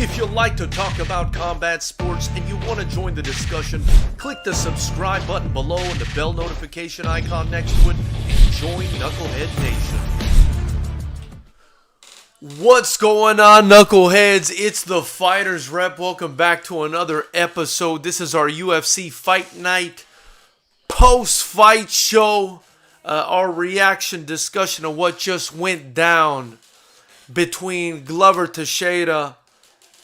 If you like to talk about combat sports and you want to join the discussion, click the subscribe button below and the bell notification icon next to it and join Knucklehead Nation. What's going on, Knuckleheads? It's the FightersRep. Welcome back to another episode. This is our UFC Fight Night post-fight show. Our reaction discussion of what just went down between Glover Teixeira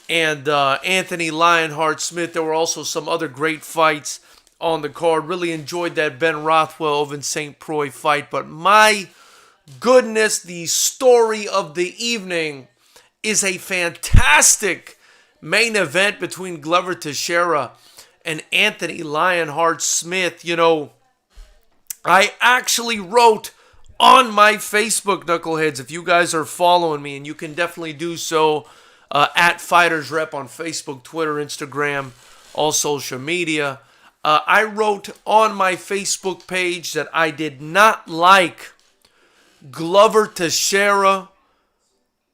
and Anthony Lionheart Smith. There were also some other great fights on the card. Really enjoyed that Ben Rothwell over in St. Croix fight. But my goodness, the story of the evening is a fantastic main event between Glover Teixeira and Anthony Lionheart Smith. You know, I actually wrote on my Facebook, Knuckleheads, if you guys are following me, and you can definitely do so at FightersRep on Facebook, Twitter, Instagram, all social media. I wrote on my Facebook page that I did not like Glover Teixeira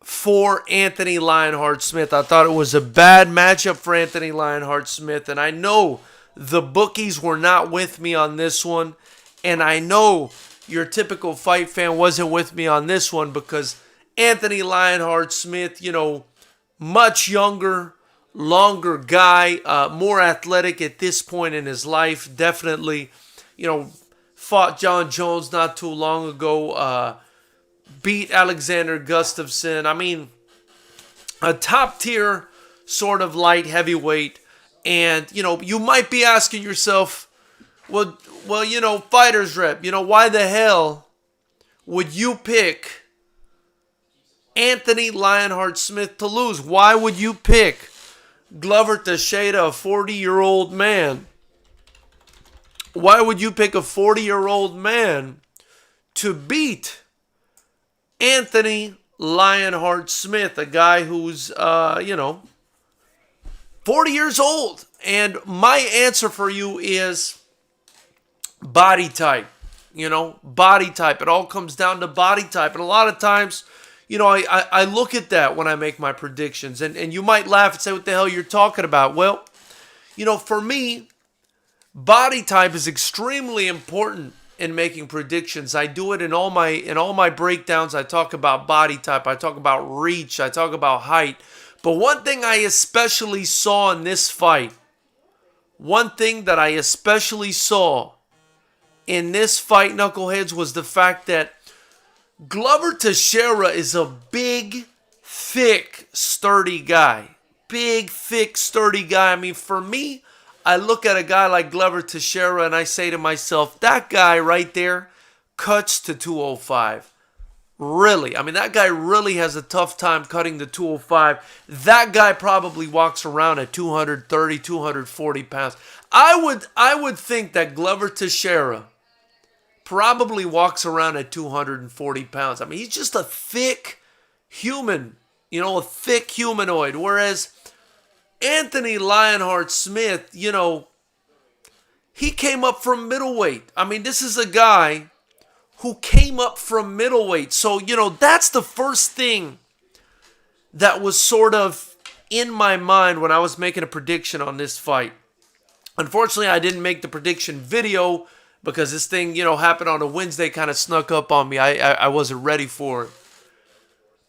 for Anthony Lionheart Smith. I thought it was a bad matchup for Anthony Lionheart Smith, and I know the bookies were not with me on this one, and I know your typical fight fan wasn't with me on this one because Anthony Lionheart Smith, you know, much younger, longer guy, more athletic at this point in his life. Definitely, you know, fought John Jones not too long ago, beat Alexander Gustafsson. I mean, a top tier sort of light heavyweight. And, you know, you might be asking yourself, well, you know, FightersRep, you know, why the hell would you pick Anthony Lionheart Smith to lose? Why would you pick Glover Teixeira, a 40-year-old man? Why would you pick a 40-year-old man to beat Anthony Lionheart Smith, a guy who's, you know, 40 years old? And my answer for you is body type. You know, body type. It all comes down to body type. And a lot of times, you know, I look at that when I make my predictions. And you might laugh and say, what the hell you're talking about? Well, you know, for me, body type is extremely important in making predictions. I do it in all my breakdowns. I talk about body type. I talk about reach. I talk about height. But one thing I especially saw in this fight, Knuckleheads, was the fact that Glover Teixeira is a big, thick, sturdy guy. Big, thick, sturdy guy. I mean, for me, I look at a guy like Glover Teixeira and I say to myself, that guy right there cuts to 205. Really. I mean, that guy really has a tough time cutting to 205. That guy probably walks around at 230, 240 pounds. I would think that Glover Teixeira probably walks around at 240 pounds. I mean, he's just a thick human, you know, a thick humanoid. Whereas Anthony Lionheart Smith, you know, he came up from middleweight. I mean, this is a guy who came up from middleweight. So, you know, that's the first thing that was sort of in my mind when I was making a prediction on this fight. Unfortunately, I didn't make the prediction video because this thing, you know, happened on a Wednesday, kind of snuck up on me. I wasn't ready for it.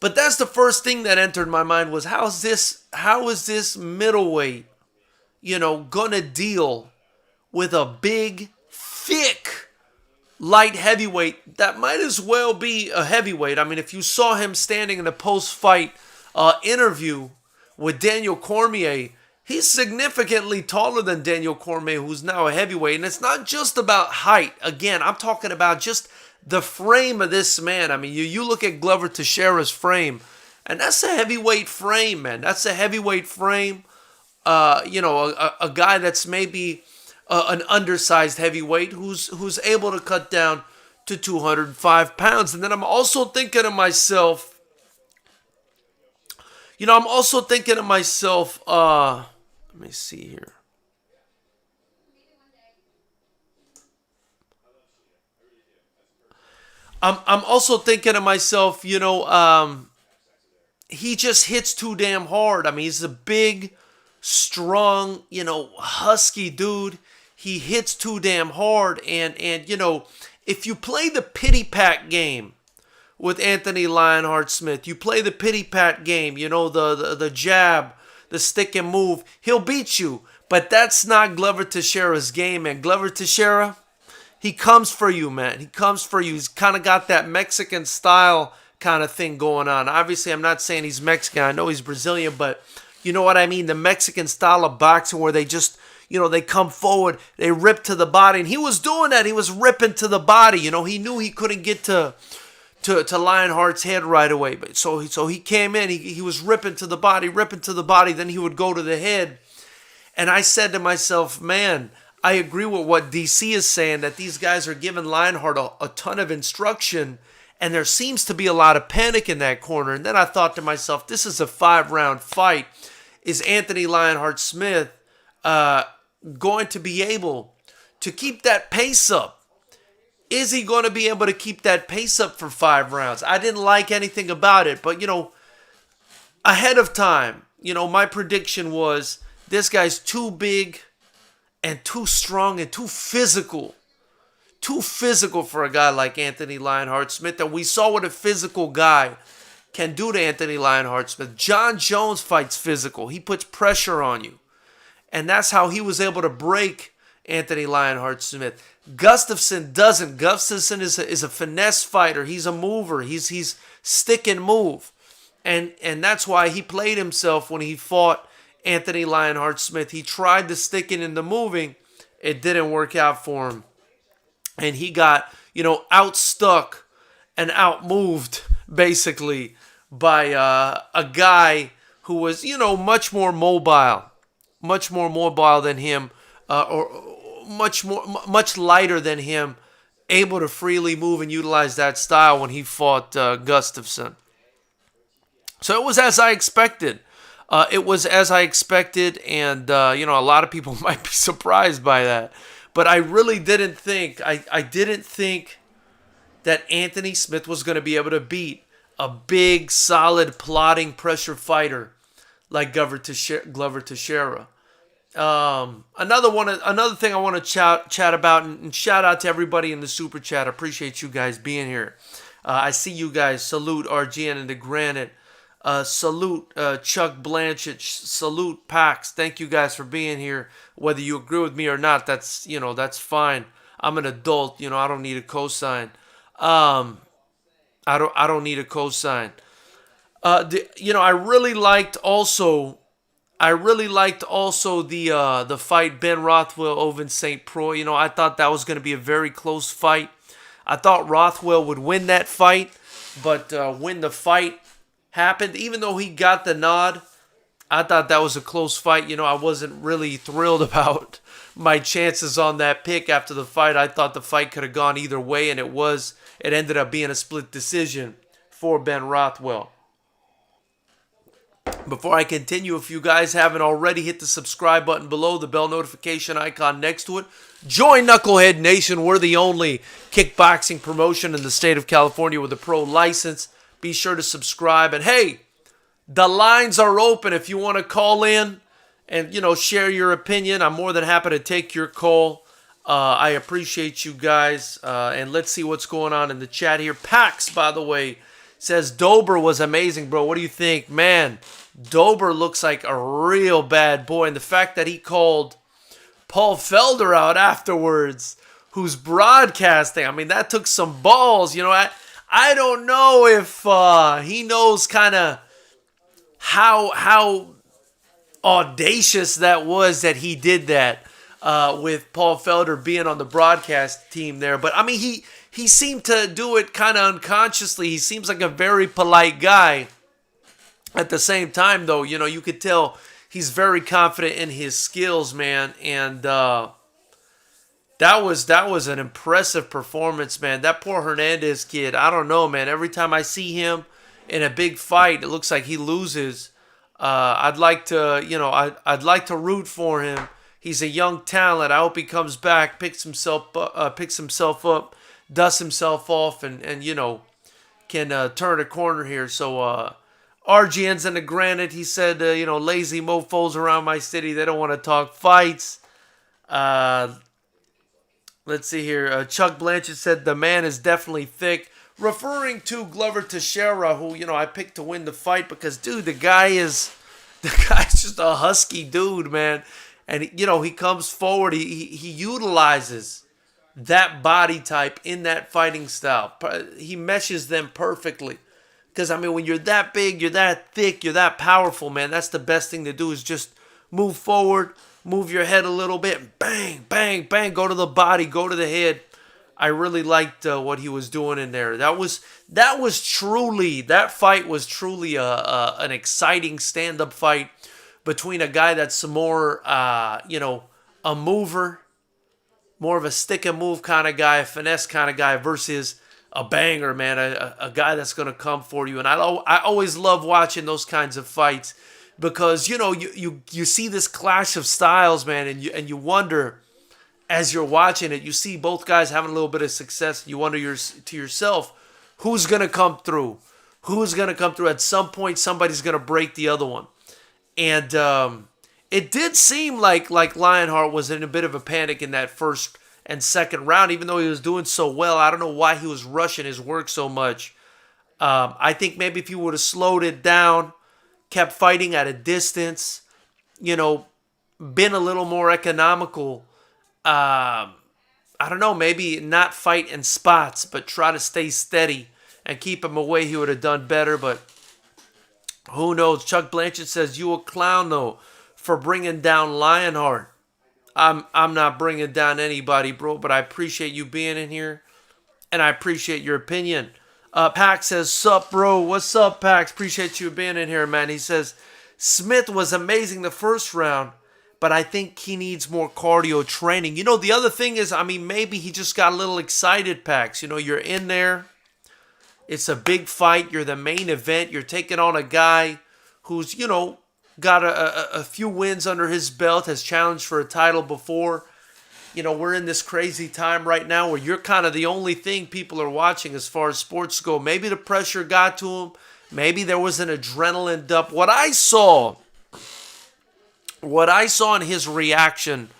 But that's the first thing that entered my mind was how is this middleweight, you know, gonna deal with a big, thick, light heavyweight that might as well be a heavyweight. I mean, if you saw him standing in a post-fight interview with Daniel Cormier, he's significantly taller than Daniel Cormier, who's now a heavyweight. And it's not just about height. Again, I'm talking about just the frame of this man. I mean, you look at Glover Teixeira's frame, and that's a heavyweight frame, man. That's a heavyweight frame. You know, a guy that's maybe an undersized heavyweight who's able to cut down to 205 pounds. And then I'm also thinking to myself, let me see here. I'm also thinking to myself, you know, he just hits too damn hard. I mean, he's a big, strong, husky dude. He hits too damn hard. And if you play the pity pat game with Anthony Lionheart Smith, you play the pity pat game, the jab, the stick and move, he'll beat you. But that's not Glover Teixeira's game, man. Glover Teixeira, he comes for you, man. He comes for you. He's kind of got that Mexican style kind of thing going on. Obviously, I'm not saying he's Mexican. I know he's Brazilian, but you know what I mean? The Mexican style of boxing where they just, they come forward, they rip to the body. And he was doing that. He was ripping to the body. He knew he couldn't get to Lionheart's head right away. But so he came in, he was ripping to the body, then he would go to the head. And I said to myself, man, I agree with what DC is saying, that these guys are giving Lionheart a ton of instruction, and there seems to be a lot of panic in that corner. And then I thought to myself, this is a 5-round fight. Is Anthony Lionheart Smith going to be able to keep that pace up? Is he going to be able to keep that pace up for 5 rounds? I didn't like anything about it, but, ahead of time, my prediction was this guy's too big and too strong and too physical. Too physical for a guy like Anthony Lionheart Smith. And we saw what a physical guy can do to Anthony Lionheart Smith. John Jones fights physical. He puts pressure on you. And that's how he was able to break Anthony Lionheart Smith. Gustafsson doesn't. Gustafsson is a finesse fighter. He's a mover. He's stick and move. And that's why he played himself when he fought Anthony Lionheart Smith. He tried the sticking and the moving. It didn't work out for him. And he got, outstuck and outmoved, basically, by a guy who was, much more mobile than him, or much lighter than him, able to freely move and utilize that style when he fought Gustafsson. So it was as I expected. And a lot of people might be surprised by that. But I really didn't think, I didn't think that Anthony Smith was going to be able to beat a big, solid, plodding pressure fighter like Glover Teixeira. Another thing I want to chat about, and shout out to everybody in the super chat. I appreciate you guys being here. I see you guys. Salute RGN and the Granite. Salute Chuck Blanchett. Salute Pax. Thank you guys for being here. Whether you agree with me or not, that's fine. I'm an adult. I don't need a cosign. I don't need a cosign. I really liked also the fight Ben Rothwell over St. Croix. I thought that was going to be a very close fight. I thought Rothwell would win that fight, but when the fight happened, even though he got the nod, I thought that was a close fight. I wasn't really thrilled about my chances on that pick after the fight. I thought the fight could have gone either way, and it ended up being a split decision for Ben Rothwell. Before I continue, if you guys haven't already, hit the subscribe button below, the bell notification icon next to it. Join Knucklehead Nation. We're the only kickboxing promotion in the state of California with a pro license. Be sure to subscribe. And hey, the lines are open if you want to call in and, share your opinion. I'm more than happy to take your call. I appreciate you guys. And let's see what's going on in the chat here. Pax, by the way, says Dober was amazing, bro. What do you think? Man, Dober looks like a real bad boy. And the fact that he called Paul Felder out afterwards, who's broadcasting, I mean, that took some balls. I don't know if he knows kind of how audacious that was that he did that with Paul Felder being on the broadcast team there. But, I mean, he seemed to do it kind of unconsciously. He seems like a very polite guy. At the same time, though, you could tell he's very confident in his skills, man. And that was an impressive performance, man. That poor Hernandez kid, I don't know, man. Every time I see him in a big fight, it looks like he loses. I'd like to root for him. He's a young talent. I hope he comes back, picks himself up, dusts himself off, and can turn a corner here. So RGN's in the granite. He said, lazy mofos around my city. They don't want to talk fights. Let's see here. Chuck Blanchard said, the man is definitely thick. Referring to Glover Teixeira, who, I picked to win the fight because, dude, the guy's just a husky dude, man. And, he comes forward. He utilizes that body type in that fighting style. He meshes them perfectly. Because, when you're that big, you're that thick, you're that powerful, man, that's the best thing to do is just move forward, move your head a little bit, bang, bang, bang, go to the body, go to the head. I really liked what he was doing in there. That fight was truly an exciting stand-up fight between a guy that's more, a mover, more of a stick and move kind of guy, a finesse kind of guy versus a banger, man, a guy that's going to come for you. And I always love watching those kinds of fights because, you see this clash of styles, man, and you wonder as you're watching it, you see both guys having a little bit of success. You wonder to yourself, who's going to come through? Who's going to come through? At some point, somebody's going to break the other one. And it did seem like Lionheart was in a bit of a panic in that first and second round, even though he was doing so well. I don't know why he was rushing his work so much. I think maybe if he would have slowed it down, kept fighting at a distance, been a little more economical. I don't know, maybe not fight in spots, but try to stay steady and keep him away, he would have done better. But who knows? Chuck Blanchard says, you a clown, though, for bringing down Lionheart. I'm not bringing down anybody, bro, but I appreciate you being in here, and I appreciate your opinion. Pax says, sup, bro? What's up, Pax? Appreciate you being in here, man. He says, Smith was amazing the first round, but I think he needs more cardio training. The other thing is, maybe he just got a little excited, Pax. You're in there. It's a big fight. You're the main event. You're taking on a guy who's, got a few wins under his belt, has challenged for a title before. We're in this crazy time right now where you're kind of the only thing people are watching as far as sports go. Maybe the pressure got to him. Maybe there was an adrenaline dump. What I saw in his reaction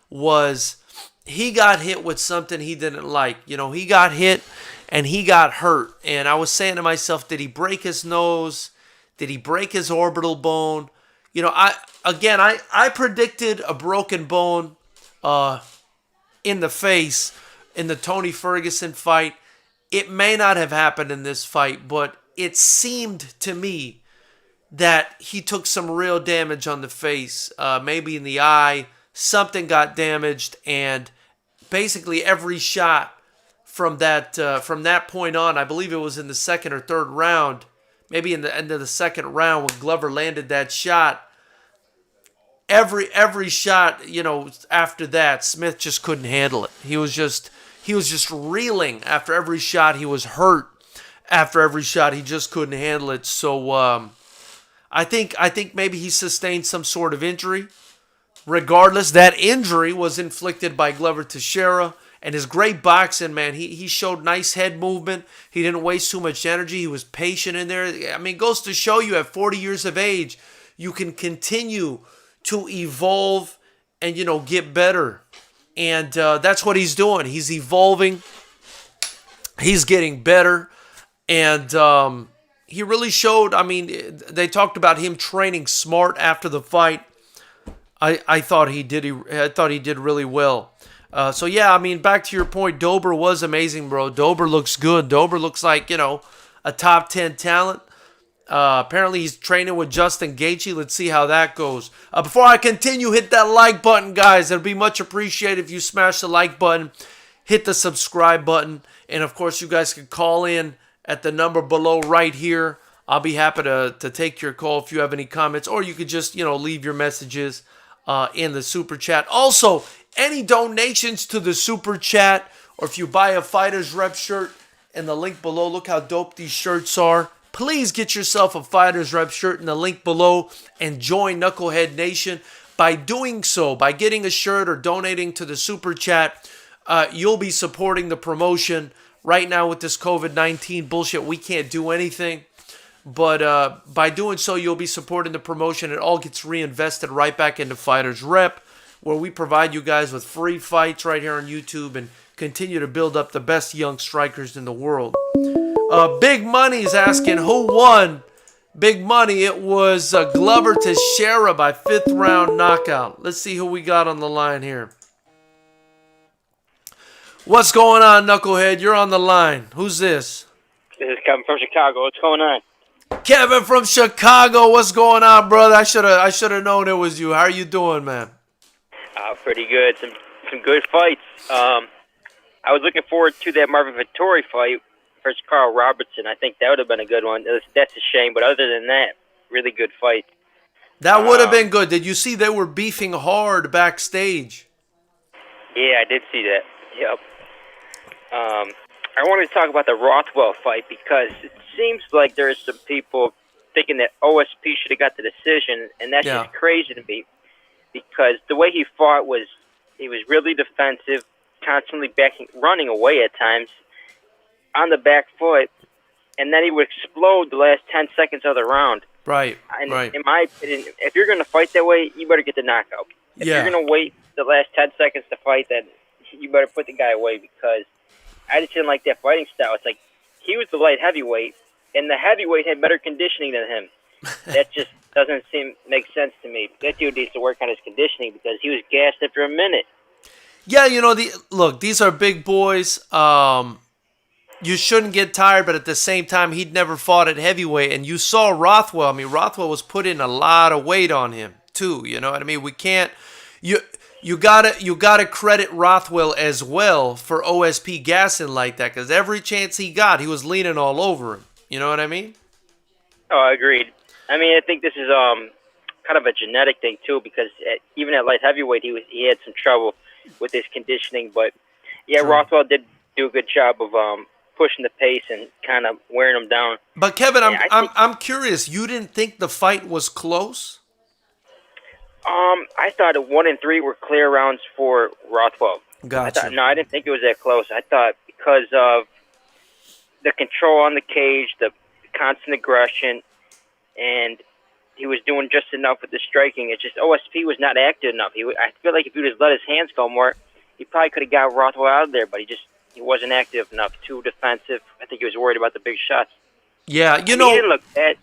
was he got hit with something he didn't like. He got hit and he got hurt. And I was saying to myself, did he break his nose? Did he break his orbital bone? I predicted a broken bone in the face in the Tony Ferguson fight. It may not have happened in this fight, but it seemed to me that he took some real damage on the face, maybe in the eye. Something got damaged, and basically every shot from that point on, I believe it was in the second or third round, maybe in the end of the second round when Glover landed that shot. Every shot, after that, Smith just couldn't handle it. He was just reeling after every shot. He was hurt after every shot. He just couldn't handle it. So I think maybe he sustained some sort of injury. Regardless, that injury was inflicted by Glover Teixeira. And his great boxing, man, he showed nice head movement. He didn't waste too much energy. He was patient in there. It goes to show you at 40 years of age, you can continue to evolve and, get better. And that's what he's doing. He's evolving. He's getting better. And he really showed, they talked about him training smart after the fight. I thought he did really well. Back to your point, Dober was amazing, bro. Dober looks good. Dober looks like, a top 10 talent. Apparently he's training with Justin Gaethje. Let's see how that goes. Before I continue, hit that like button, guys. It'd be much appreciated if you smash the like button, hit the subscribe button, and of course you guys can call in at the number below right here. I'll be happy to take your call if you have any comments, or you could just, leave your messages in the super chat. Also, any donations to the super chat, or if you buy a FightersRep shirt in the link below, look how dope these shirts are. Please get yourself a FightersRep shirt in the link below and join Knucklehead Nation. By doing so, by getting a shirt or donating to the super chat, you'll be supporting the promotion. Right now with this COVID-19 bullshit, we can't do anything. But by doing so, you'll be supporting the promotion. It all gets reinvested right back into FightersRep, where we provide you guys with free fights right here on YouTube and continue to build up the best young strikers in the world. Big Money's asking who won. Big Money, it was Glover Texeira by 5th round knockout. Let's see who we got on the line here. What's going on, Knucklehead? You're on the line. Who's this? This is Kevin from Chicago. What's going on? Kevin from Chicago. What's going on, brother? I should have known it was you. How are you doing, man? Pretty good. Some good fights. I was looking forward to that Marvin Vettori fight versus Carl Robertson. I think that would have been a good one. That's a shame, but other than that, really good fight. That would have been good. Did you see they were beefing hard backstage? Yeah, I did see that. Yep. I wanted to talk about the Rothwell fight because it seems like there is some people thinking that OSP should have got the decision, and that's just crazy to me because the way he fought was he was really defensive, constantly running away at times on the back foot, and then he would explode the last 10 seconds of the round. Right, and right. In my opinion, if you're going to fight that way, you better get the knockout. If you're going to wait the last 10 seconds to fight, then you better put the guy away because I just didn't like that fighting style. It's like he was the light heavyweight, and the heavyweight had better conditioning than him. That just doesn't make sense to me. That dude needs to work on his conditioning because he was gassed after a minute. Yeah, look, these are big boys. You shouldn't get tired, but at the same time, he'd never fought at heavyweight. And you saw Rothwell. I mean, Rothwell was putting a lot of weight on him too. You know what I mean? We can't. You gotta credit Rothwell as well for OSP gassing like that because every chance he got, he was leaning all over him. You know what I mean? Oh, agreed. I mean, I think this is kind of a genetic thing too because even at light heavyweight, he had some trouble with his conditioning. But yeah, True. Rothwell did do a good job of pushing the pace and kind of wearing him down. But Kevin, I'm curious. You didn't think the fight was close? I thought 1 and 3 were clear rounds for Rothwell. Gotcha. I didn't think it was that close. I thought because of the control on the cage, the constant aggression, and he was doing just enough with the striking. It's just OSP was not active enough. I feel like if he would have let his hands go more, he probably could have got Rothwell out of there, but he wasn't active enough, too defensive. I think he was worried about the big shots. Yeah, he didn't look bad.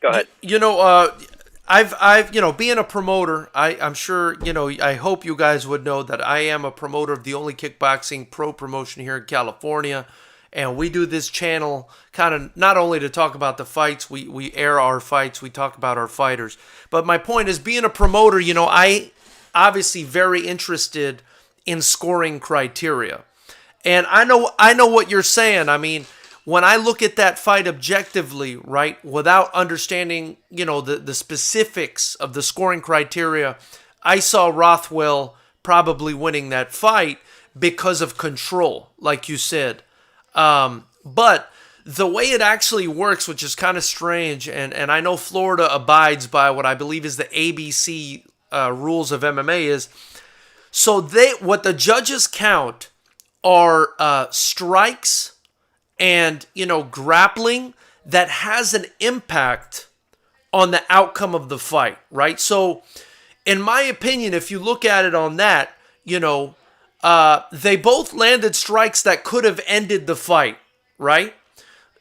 Go ahead. I've being a promoter, I'm sure, I hope you guys would know that I am a promoter of the only kickboxing pro promotion here in California. And we do this channel kind of not only to talk about the fights, we air our fights, we talk about our fighters. But my point is, being a promoter, I obviously very interested in scoring criteria. And I know what you're saying. I mean, when I look at that fight objectively, right, without understanding, the specifics of the scoring criteria, I saw Rothwell probably winning that fight because of control, like you said. But the way it actually works, which is kind of strange, and I know Florida abides by what I believe is the ABC rules of MMA is, so what the judges count are strikes and, grappling that has an impact on the outcome of the fight, right? So, in my opinion, if you look at it on that, they both landed strikes that could have ended the fight, right?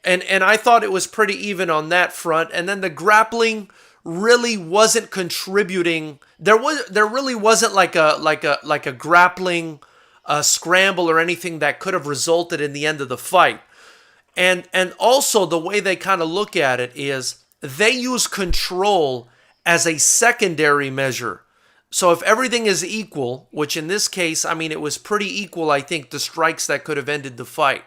And I thought it was pretty even on that front. And then the grappling really wasn't contributing. There really wasn't like a grappling scramble or anything that could have resulted in the end of the fight. And also the way they kind of look at it is they use control as a secondary measure. So if everything is equal, which in this case, it was pretty equal, I think, the strikes that could have ended the fight.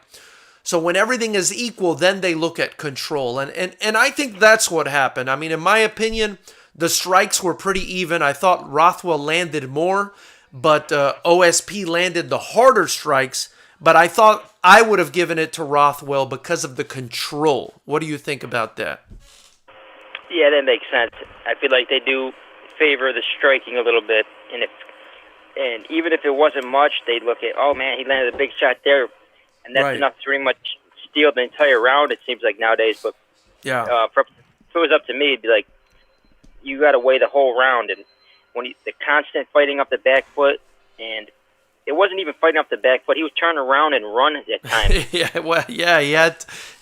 So when everything is equal, then they look at control. And I think that's what happened. In my opinion, the strikes were pretty even. I thought Rothwell landed more, but OSP landed the harder strikes. But I thought I would have given it to Rothwell because of the control. What do you think about that? Yeah, that makes sense. I feel like they do favor the striking a little bit, and even if it wasn't much, they'd look at, oh man, he landed a big shot there, and that's enough to pretty much steal the entire round. It seems like nowadays, but yeah, it was up to me, it'd be like, you got to weigh the whole round. And when the constant fighting up the back foot, and it wasn't even fighting up the back foot. He was turning around and running at times. He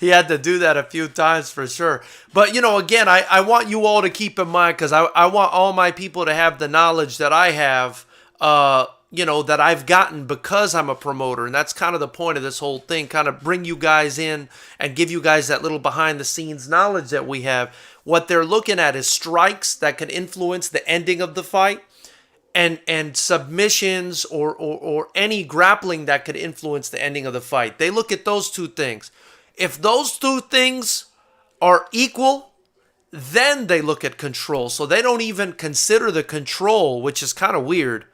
had to do that a few times for sure. But, again, I want you all to keep in mind, because I want all my people to have the knowledge that I have, that I've gotten because I'm a promoter. And that's kind of the point of this whole thing, kind of bring you guys in and give you guys that little behind-the-scenes knowledge that we have. What they're looking at is strikes that can influence the ending of the fight, and submissions or any grappling that could influence the ending of the fight. They look at those two things. If those two things are equal, then they look at control. So they don't even consider the control, which is kind of weird.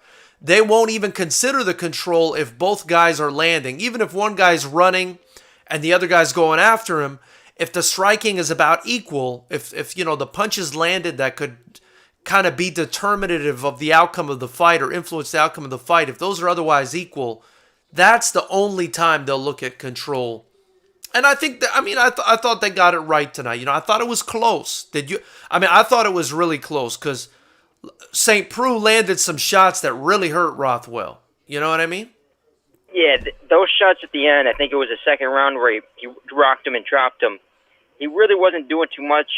They won't even consider the control if both guys are landing. Even if one guy's running and the other guy's going after him, if the striking is about equal, if the punches landed that could kind of be determinative of the outcome of the fight or influence the outcome of the fight, if those are otherwise equal, that's the only time they'll look at control. And I think that, I thought they got it right tonight. I thought it was close. Did you? I thought it was really close, because St. Preux landed some shots that really hurt Rothwell. You know what I mean? Yeah, those shots at the end, I think it was the second round where he rocked him and dropped him. He really wasn't doing too much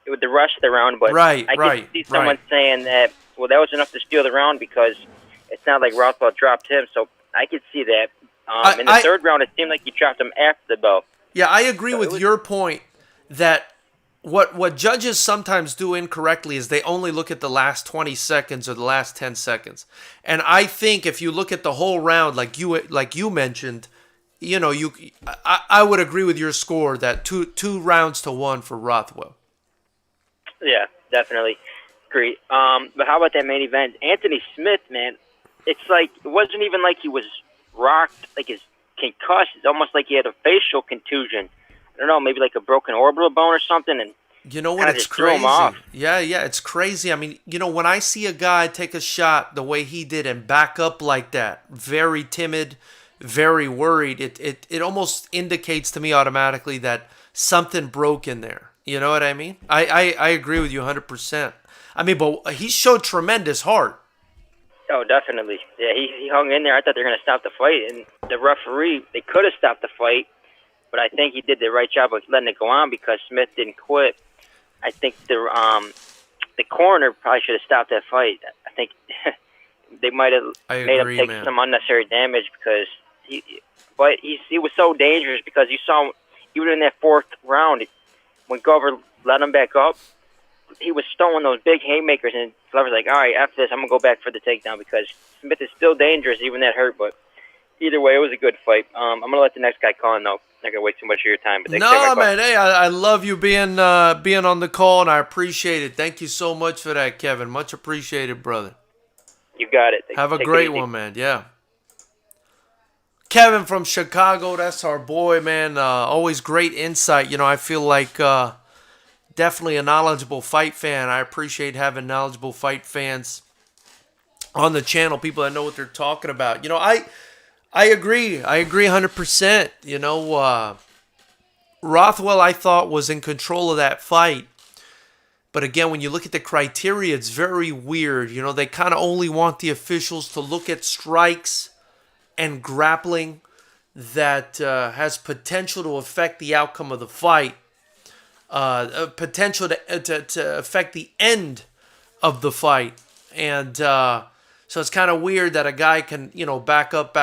with the rest of the round, but I could see someone saying that, well, that was enough to steal the round, because it's not like Rothwell dropped him, so I could see that. In the third round, it seemed like he dropped him after the bell. Yeah, I agree with your point that what judges sometimes do incorrectly is they only look at the last 20 seconds or the last 10 seconds. And I think if you look at the whole round, like you mentioned, I would agree with your score that two rounds to one for Rothwell. Yeah, definitely. Agree. But how about that main event? Anthony Smith, man, it's like, it wasn't even like he was rocked, like his concussed. It's almost like he had a facial contusion. I don't know, maybe like a broken orbital bone or something. And you know what? It's crazy. Yeah, it's crazy. When I see a guy take a shot the way he did and back up like that, very timid, very worried, it almost indicates to me automatically that something broke in there. You know what I mean? I agree with you 100%. But he showed tremendous heart. Oh, definitely. Yeah, he hung in there. I thought they were going to stop the fight. And the referee, they could have stopped the fight, but I think he did the right job of letting it go on, because Smith didn't quit. I think the coroner probably should have stopped that fight. I think they might have made him take some unnecessary damage, because he was so dangerous, because you saw him, even in that fourth round, when Glover let him back up, he was throwing those big haymakers, and Glover's like, all right, after this, I'm going to go back for the takedown, because Smith is still dangerous, even that hurt. But either way, it was a good fight. I'm going to let the next guy call in, though. Not going to waste too much of your time. But no, man, hey, I love you being on the call, and I appreciate it. Thank you so much for that, Kevin. Much appreciated, brother. You got it. Have a great one, man. Yeah. Kevin from Chicago, that's our boy, man. Always great insight. I feel like definitely a knowledgeable fight fan. I appreciate having knowledgeable fight fans on the channel, people that know what they're talking about. I agree. I agree 100%. Rothwell, I thought, was in control of that fight. But again, when you look at the criteria, it's very weird. They kind of only want the officials to look at strikes and grappling that has potential to affect the outcome of the fight, potential to affect the end of the fight. And so it's kind of weird that a guy can, back up,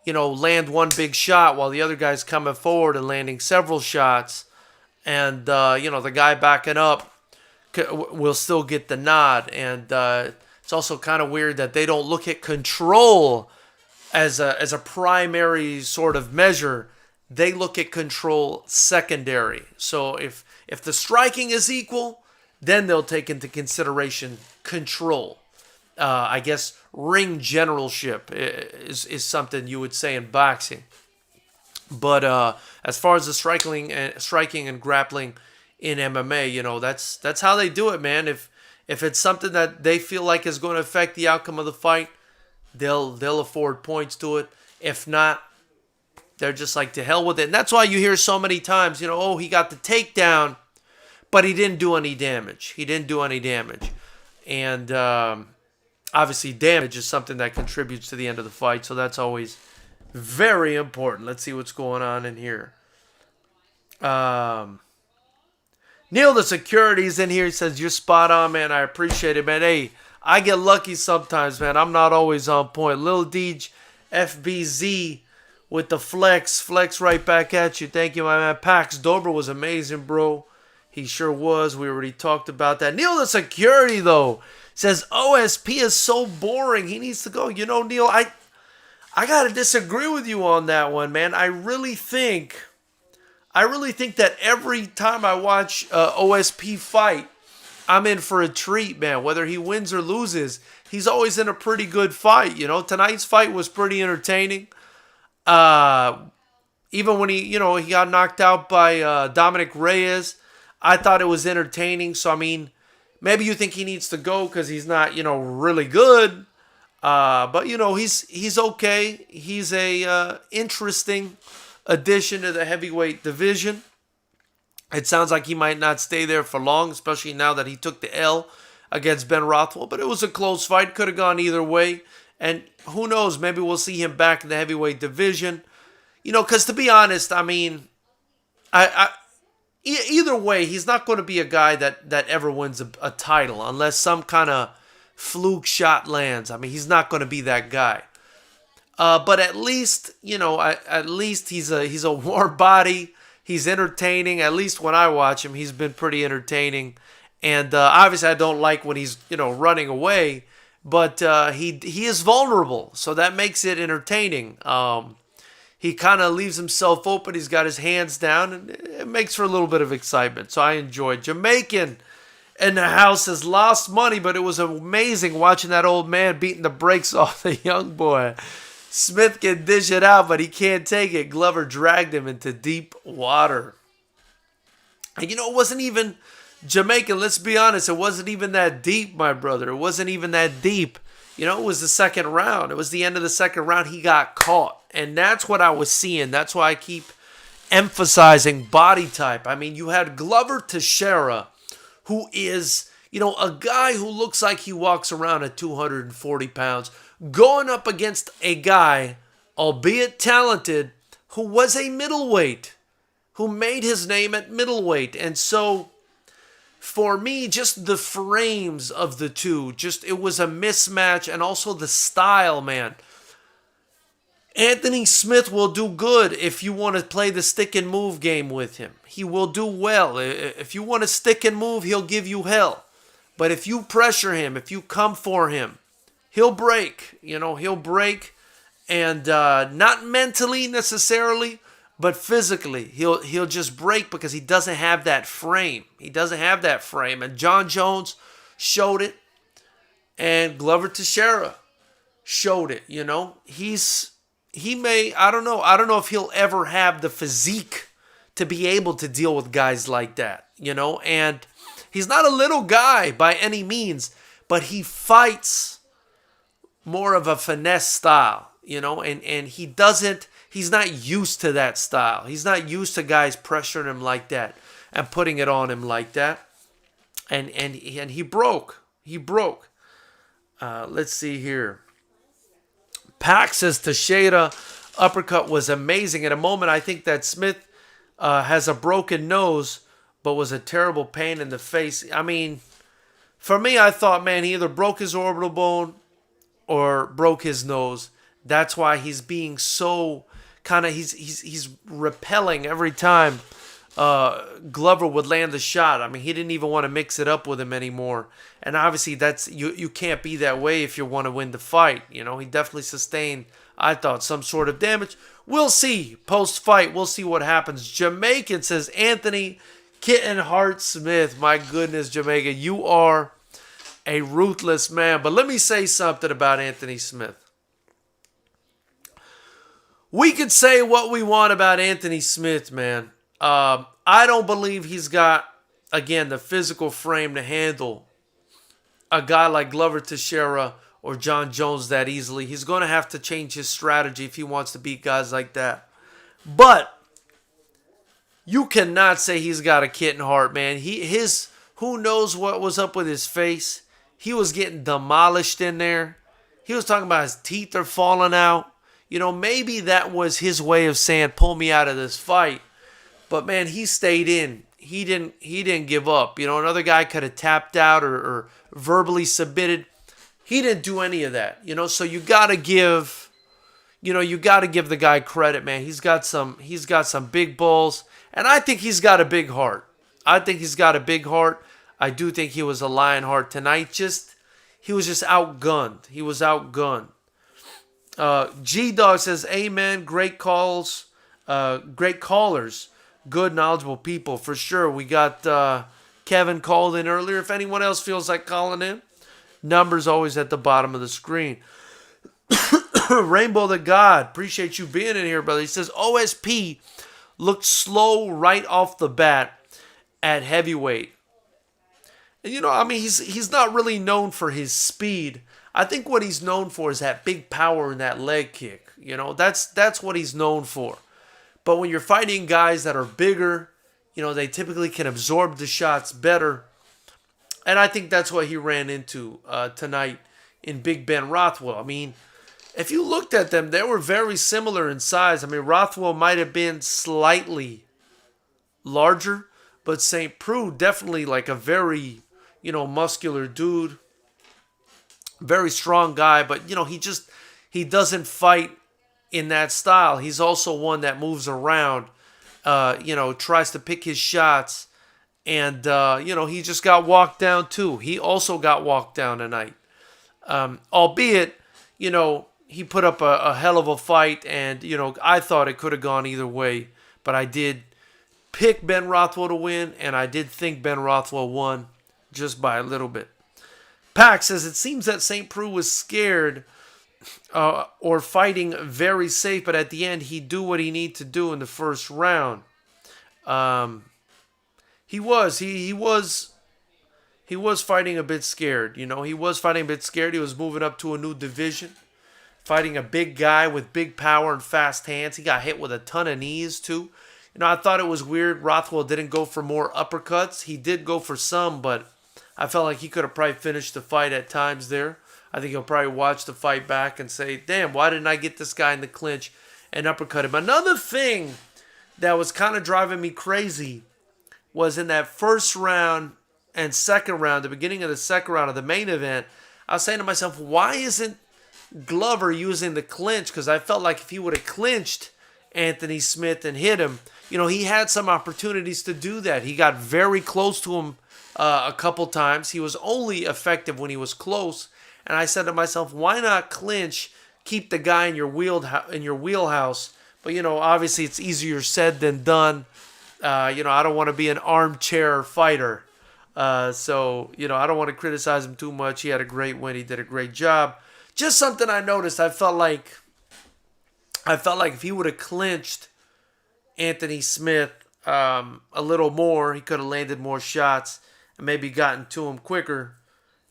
land one big shot while the other guy's coming forward and landing several shots. And, the guy backing up will still get the nod. And it's also kind of weird that they don't look at control as a primary sort of measure. They look at control secondary. So if the striking is equal, then they'll take into consideration control. I guess ring generalship is something you would say in boxing. But as far as the striking and grappling in MMA, that's how they do it, man. If it's something that they feel like is going to affect the outcome of the fight, they'll afford points to it. If not, they're just like, to hell with it. And that's why you hear so many times, he got the takedown, but he didn't do any damage. And obviously damage is something that contributes to the end of the fight, so that's always very important. Let's see what's going on in here. Neil the Security's in here. He says, you're spot on, man. I appreciate it, man. Hey, I get lucky sometimes, man. I'm not always on point. Lil Deej, FBZ with the flex. Flex right back at you. Thank you, my man. Pax Dober was amazing, bro. He sure was. We already talked about that. Neil the Security, though, says OSP is so boring. He needs to go. You know, Neil, I got to disagree with you on that one, man. I really think that every time I watch OSP fight, I'm in for a treat, man. Whether he wins or loses, he's always in a pretty good fight. You know, tonight's fight was pretty entertaining. Even when he got knocked out by Dominic Reyes, I thought it was entertaining. So, I mean, maybe you think he needs to go because he's not, really good. But, he's okay. He's a interesting addition to the heavyweight division. It sounds like he might not stay there for long, especially now that he took the L against Ben Rothwell. But it was a close fight. Could have gone either way. And who knows, maybe we'll see him back in the heavyweight division. Because to be honest, I mean, either way, he's not going to be a guy that ever wins a title unless some kind of fluke shot lands. I mean, he's not going to be that guy. But at least, at least he's a warm body. He's entertaining. At least when I watch him, he's been pretty entertaining. And obviously, I don't like when he's running away. But he is vulnerable, so that makes it entertaining. He kind of leaves himself open. He's got his hands down, and it makes for a little bit of excitement. So I enjoyed. Jamaican in the house has lost money, but it was amazing watching that old man beating the brakes off the young boy. Smith can dish it out, but he can't take it. Glover dragged him into deep water. And it wasn't even Jamaican, let's be honest, it wasn't even that deep, my brother. It wasn't even that deep. It was the second round. It was the end of the second round. He got caught. And that's what I was seeing. That's why I keep emphasizing body type. I mean, you had Glover Teixeira, who is, a guy who looks like he walks around at 240 pounds, going up against a guy, albeit talented, who was a middleweight, who made his name at middleweight. And so, for me, just the frames of the two, it was a mismatch, and also the style, man. Anthony Smith will do good if you want to play the stick and move game with him. He will do well. If you want to stick and move, he'll give you hell. But if you pressure him, if you come for him, he'll break. He'll break, and not mentally necessarily, but physically. He'll just break because he doesn't have that frame. And John Jones showed it, and Glover Teixeira showed it. He may, I don't know if he'll ever have the physique to be able to deal with guys like that, and he's not a little guy by any means, but he fights more of a finesse style, and he's not used to that style. He's not used to guys pressuring him like that and putting it on him like that, and he broke. Let's see here. Pax says Teixeira uppercut was amazing. At a moment, I think that Smith has a broken nose, but was a terrible pain in the face. I mean, for me, I thought, man, he either broke his orbital bone or broke his nose. That's why he's being so he's repelling every time Glover would land the shot. I mean, he didn't even want to mix it up with him anymore. And obviously, that's you can't be that way if you want to win the fight. He definitely sustained, I thought, some sort of damage. We'll see post-fight. We'll see what happens. Jamaican says, Anthony Kitten Hart Smith. My goodness, Jamaica, you are a ruthless man. But let me say something about Anthony Smith. We could say what we want about Anthony Smith, man. I don't believe he's got, again, the physical frame to handle a guy like Glover Teixeira or John Jones that easily. He's going to have to change his strategy if he wants to beat guys like that. But You cannot say he's got a kitten heart, man. Who knows what was up with his face? He was getting demolished in there. He was talking about his teeth are falling out. You know, maybe that was his way of saying, pull me out of this fight. But man, he stayed in. He didn't give up. You know, another guy could have tapped out or verbally submitted. He didn't do any of that. You know, so you gotta give the guy credit, man. He's got some big balls. And I think he's got a big heart. I do think he was a lion heart tonight. He was just outgunned. He was outgunned. G-Dog says, amen, great calls, great callers, good, knowledgeable people, for sure. We got Kevin called in earlier. If anyone else feels like calling in, number's always at the bottom of the screen. Rainbow the God, appreciate you being in here, brother. He says, OSP looked slow right off the bat at heavyweight. And, you know, I mean, he's not really known for his speed. I think what he's known for is that big power and that leg kick. You know, that's what he's known for. But when you're fighting guys that are bigger, you know, they typically can absorb the shots better. And I think that's what he ran into tonight in Big Ben Rothwell. I mean, if you looked at them, they were very similar in size. I mean, Rothwell might have been slightly larger, but St. Preux definitely like a very, you know, muscular dude. Very strong guy, but, you know, he doesn't fight in that style. He's also one that moves around, you know, tries to pick his shots. And, you know, he just got walked down too. He also got walked down tonight. Albeit, you know, he put up a hell of a fight, and, you know, I thought it could have gone either way. But I did pick Ben Rothwell to win, and I did think Ben Rothwell won just by a little bit. Pac says, it seems that St. Preux was scared or fighting very safe, but at the end, he'd do what he needed to do in the first round. He was fighting a bit scared. You know, he was fighting a bit scared. He was moving up to a new division, fighting a big guy with big power and fast hands. He got hit with a ton of knees, too. You know, I thought it was weird Rothwell didn't go for more uppercuts. He did go for some, but I felt like he could have probably finished the fight at times there. I think he'll probably watch the fight back and say, damn, why didn't I get this guy in the clinch and uppercut him? Another thing that was kind of driving me crazy was in that first round and second round, the beginning of the second round of the main event, I was saying to myself, why isn't Glover using the clinch? Because I felt like if he would have clinched Anthony Smith and hit him, you know, he had some opportunities to do that. He got very close to him a couple times. He was only effective when he was close. And I said to myself, why not clinch, keep the guy in your wheelhouse? But, you know, obviously it's easier said than done. You know, I don't want to be an armchair fighter. So, you know, I don't want to criticize him too much. He had a great win. He did a great job. Just something I noticed. I felt like if he would have clinched Anthony Smith a little more, he could have landed more shots and maybe gotten to him quicker.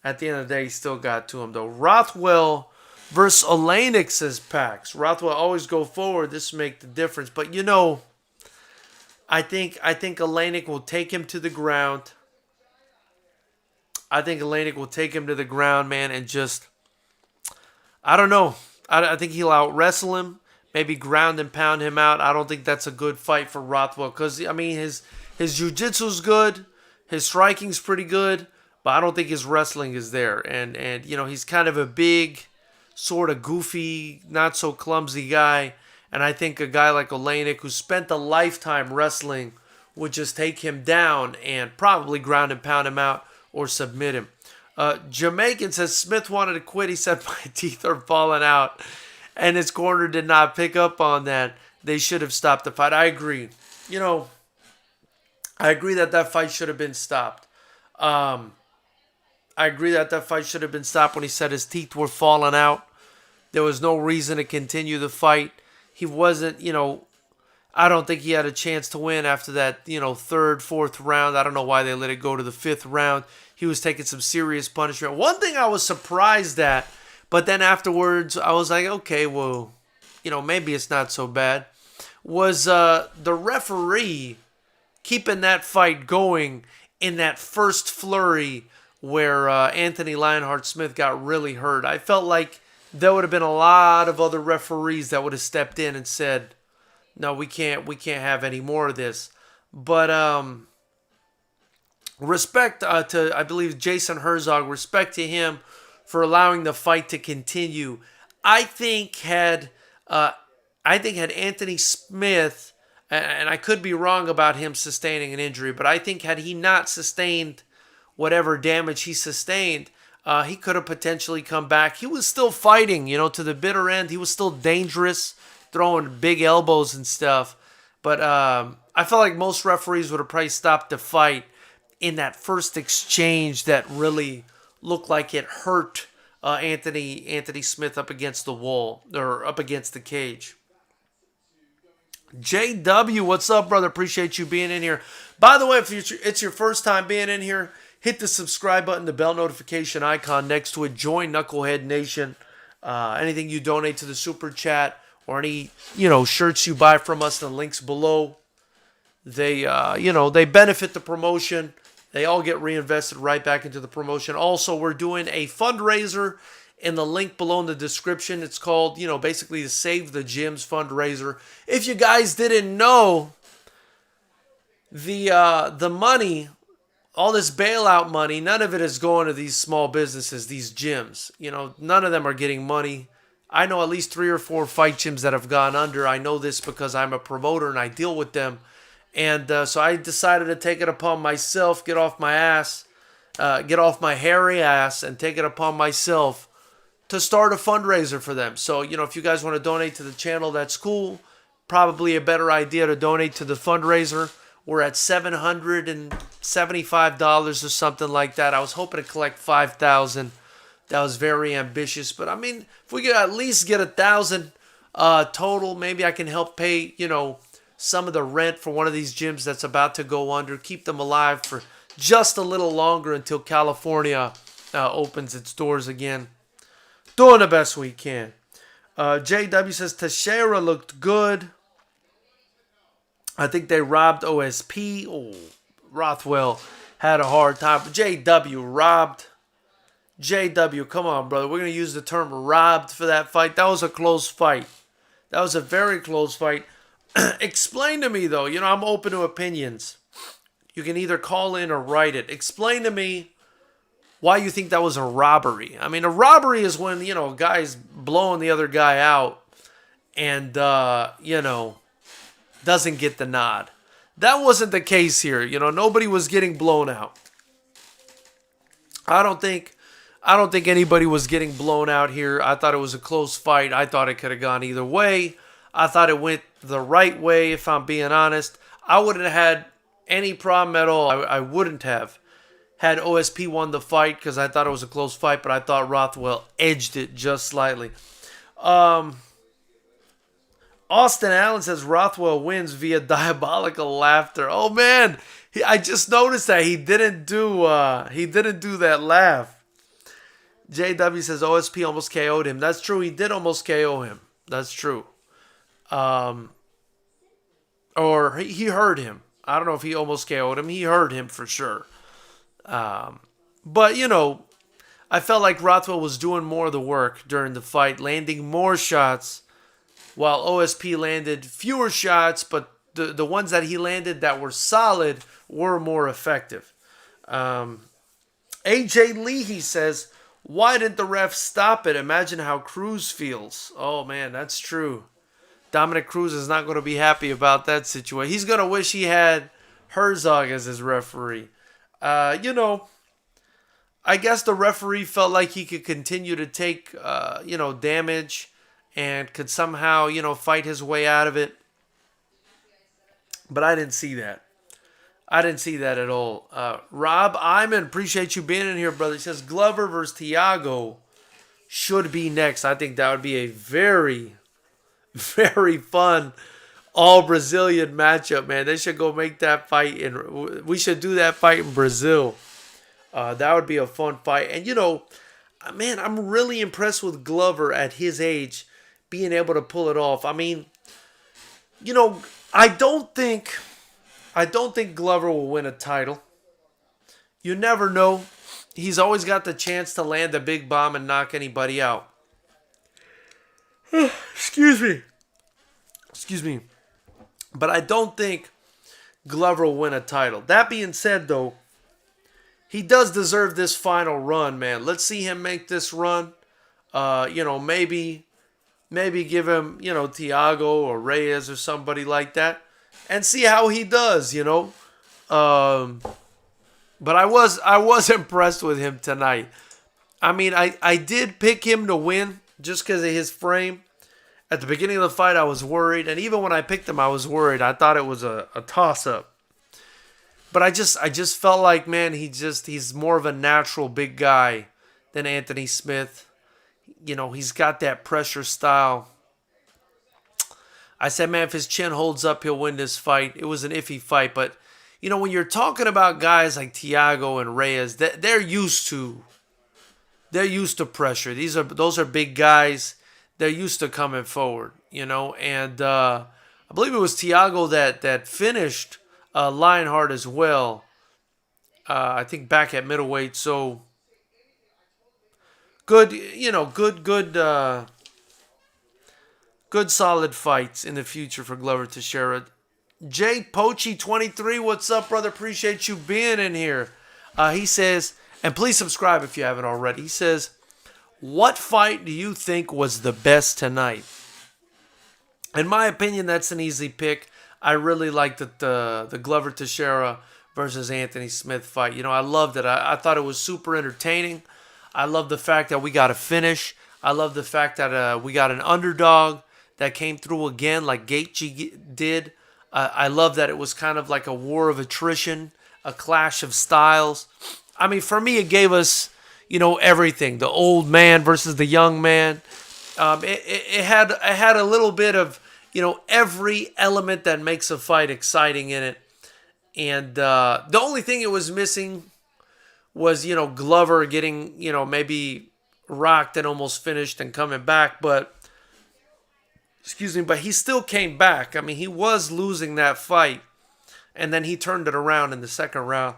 At the end of the day, he still got to him, though. Rothwell versus Olenek, says Pax. Rothwell always go forward. This make the difference. But, you know, I think Olenek will take him to the ground. I think Olenek will take him to the ground, man, and just, I don't know. I think he'll out-wrestle him, maybe ground and pound him out. I don't think that's a good fight for Rothwell because, I mean, his jiu-jitsu's good. His striking's pretty good, but I don't think his wrestling is there. And you know, he's kind of a big, sort of goofy, not so clumsy guy. And I think a guy like Olenek, who spent a lifetime wrestling, would just take him down and probably ground and pound him out or submit him. Jamaican says, Smith wanted to quit. He said, my teeth are falling out. And his corner did not pick up on that. They should have stopped the fight. I agree. You know, I agree that fight should have been stopped. I agree that fight should have been stopped when he said his teeth were falling out. There was no reason to continue the fight. He wasn't, you know, I don't think he had a chance to win after that, you know, third, fourth round. I don't know why they let it go to the fifth round. He was taking some serious punishment. One thing I was surprised at, but then afterwards I was like, okay, well, you know, maybe it's not so bad, was the referee keeping that fight going in that first flurry where Anthony Lionheart Smith got really hurt. I felt like there would have been a lot of other referees that would have stepped in and said, no, we can't have any more of this. But respect to, I believe, Jason Herzog, respect to him for allowing the fight to continue. I think had Anthony Smith, and I could be wrong about him sustaining an injury, but I think had he not sustained whatever damage he sustained, he could have potentially come back. He was still fighting, to the bitter end. He was still dangerous, throwing big elbows and stuff. But I felt like most referees would have probably stopped the fight in that first exchange that really looked like it hurt Anthony Smith up against the wall, or up against the cage. JW, what's up, brother? Appreciate you being in here. By the way, if it's your first time being in here, hit the subscribe button, the bell notification icon next to it. Join Knucklehead Nation. Anything you donate to the super chat or any shirts you buy from us, the links below. They they benefit the promotion. They all get reinvested right back into the promotion. Also, we're doing a fundraiser in the link below in the description. It's called, basically the Save the Gyms fundraiser. If you guys didn't know, the money, all this bailout money, none of it is going to these small businesses, these gyms. None of them are getting money. I know at least 3 or 4 fight gyms that have gone under. I know this because I'm a promoter and I deal with them. And so I decided to take it upon myself, get off my hairy ass, and take it upon myself to start a fundraiser for them. So, if you guys want to donate to the channel, that's cool. Probably a better idea to donate to the fundraiser. We're at $775 or something like that. I was hoping to collect $5,000. That was very ambitious. But, if we could at least get $1,000 total, maybe I can help pay, some of the rent for one of these gyms that's about to go under. Keep them alive for just a little longer until California opens its doors again. Doing the best we can. JW says Texeira looked good. I think they robbed OSP. Oh, Rothwell had a hard time. But JW robbed. JW, come on, brother. We're going to use the term robbed for that fight. That was a close fight. That was a very close fight. Explain to me, though. I'm open to opinions. You can either call in or write it. Explain to me why you think that was a robbery. A robbery is when, a guy's blowing the other guy out and, doesn't get the nod. That wasn't the case here. Nobody was getting blown out. I don't think anybody was getting blown out here. I thought it was a close fight. I thought it could have gone either way. I thought it went the right way, if I'm being honest. I wouldn't have had any problem at all. I wouldn't have had OSP won the fight because I thought it was a close fight, but I thought Rothwell edged it just slightly. Austin Allen says Rothwell wins via diabolical laughter. Oh man, I just noticed that he didn't do that laugh. JW says OSP almost KO'd him. That's true. He did almost KO him. That's true. Or he heard him. I don't know if he almost KO'd him. He heard him for sure. But, I felt like Rothwell was doing more of the work during the fight, landing more shots, while OSP landed fewer shots, but the ones that he landed that were solid were more effective. AJ Lee, he says, why didn't the ref stop it? Imagine how Cruz feels. Oh, man, that's true. Dominic Cruz is not going to be happy about that situation. He's going to wish he had Herzog as his referee. I guess the referee felt like he could continue to take, damage and could somehow, fight his way out of it. But I didn't see that. I didn't see that at all. Rob Iman, appreciate you being in here, brother. He says Glover versus Thiago should be next. I think that would be a very, very fun all-Brazilian matchup, man. They should go make that fight, and we should do that fight in Brazil. That would be a fun fight. And, man, I'm really impressed with Glover at his age being able to pull it off. I don't think I don't think Glover will win a title. You never know. He's always got the chance to land a big bomb and knock anybody out. Excuse me. Excuse me. But I don't think Glover will win a title. That being said, though, he does deserve this final run, man. Let's see him make this run. Maybe give him, Thiago or Reyes or somebody like that, and see how he does, But I was impressed with him tonight. I mean, I did pick him to win just because of his frame. At the beginning of the fight, I was worried, and even when I picked him, I was worried. I thought it was a toss-up. But I just felt like, man, he's more of a natural big guy than Anthony Smith. He's got that pressure style. I said, man, if his chin holds up, he'll win this fight. It was an iffy fight, but when you're talking about guys like Thiago and Reyes, they're used to pressure. Those are big guys. They're used to coming forward, And I believe it was Thiago that finished Lionheart as well. I think back at middleweight. So good, good solid fights in the future for Glover Teixeira. Jay Pochi 23, what's up, brother? Appreciate you being in here. He says, and please subscribe if you haven't already. He says, what fight do you think was the best tonight? In my opinion, that's an easy pick. I really liked the Glover Teixeira versus Anthony Smith fight. I loved it. I thought it was super entertaining. I love the fact that we got a finish. I love the fact that we got an underdog that came through again like Gaethje did. I love that it was kind of like a war of attrition, a clash of styles. I mean, for me, it gave us, everything. The old man versus the young man. It had a little bit of, every element that makes a fight exciting in it. And the only thing it was missing was, Glover getting, maybe rocked and almost finished and coming back. But he still came back. I mean, he was losing that fight. And then he turned it around in the second round.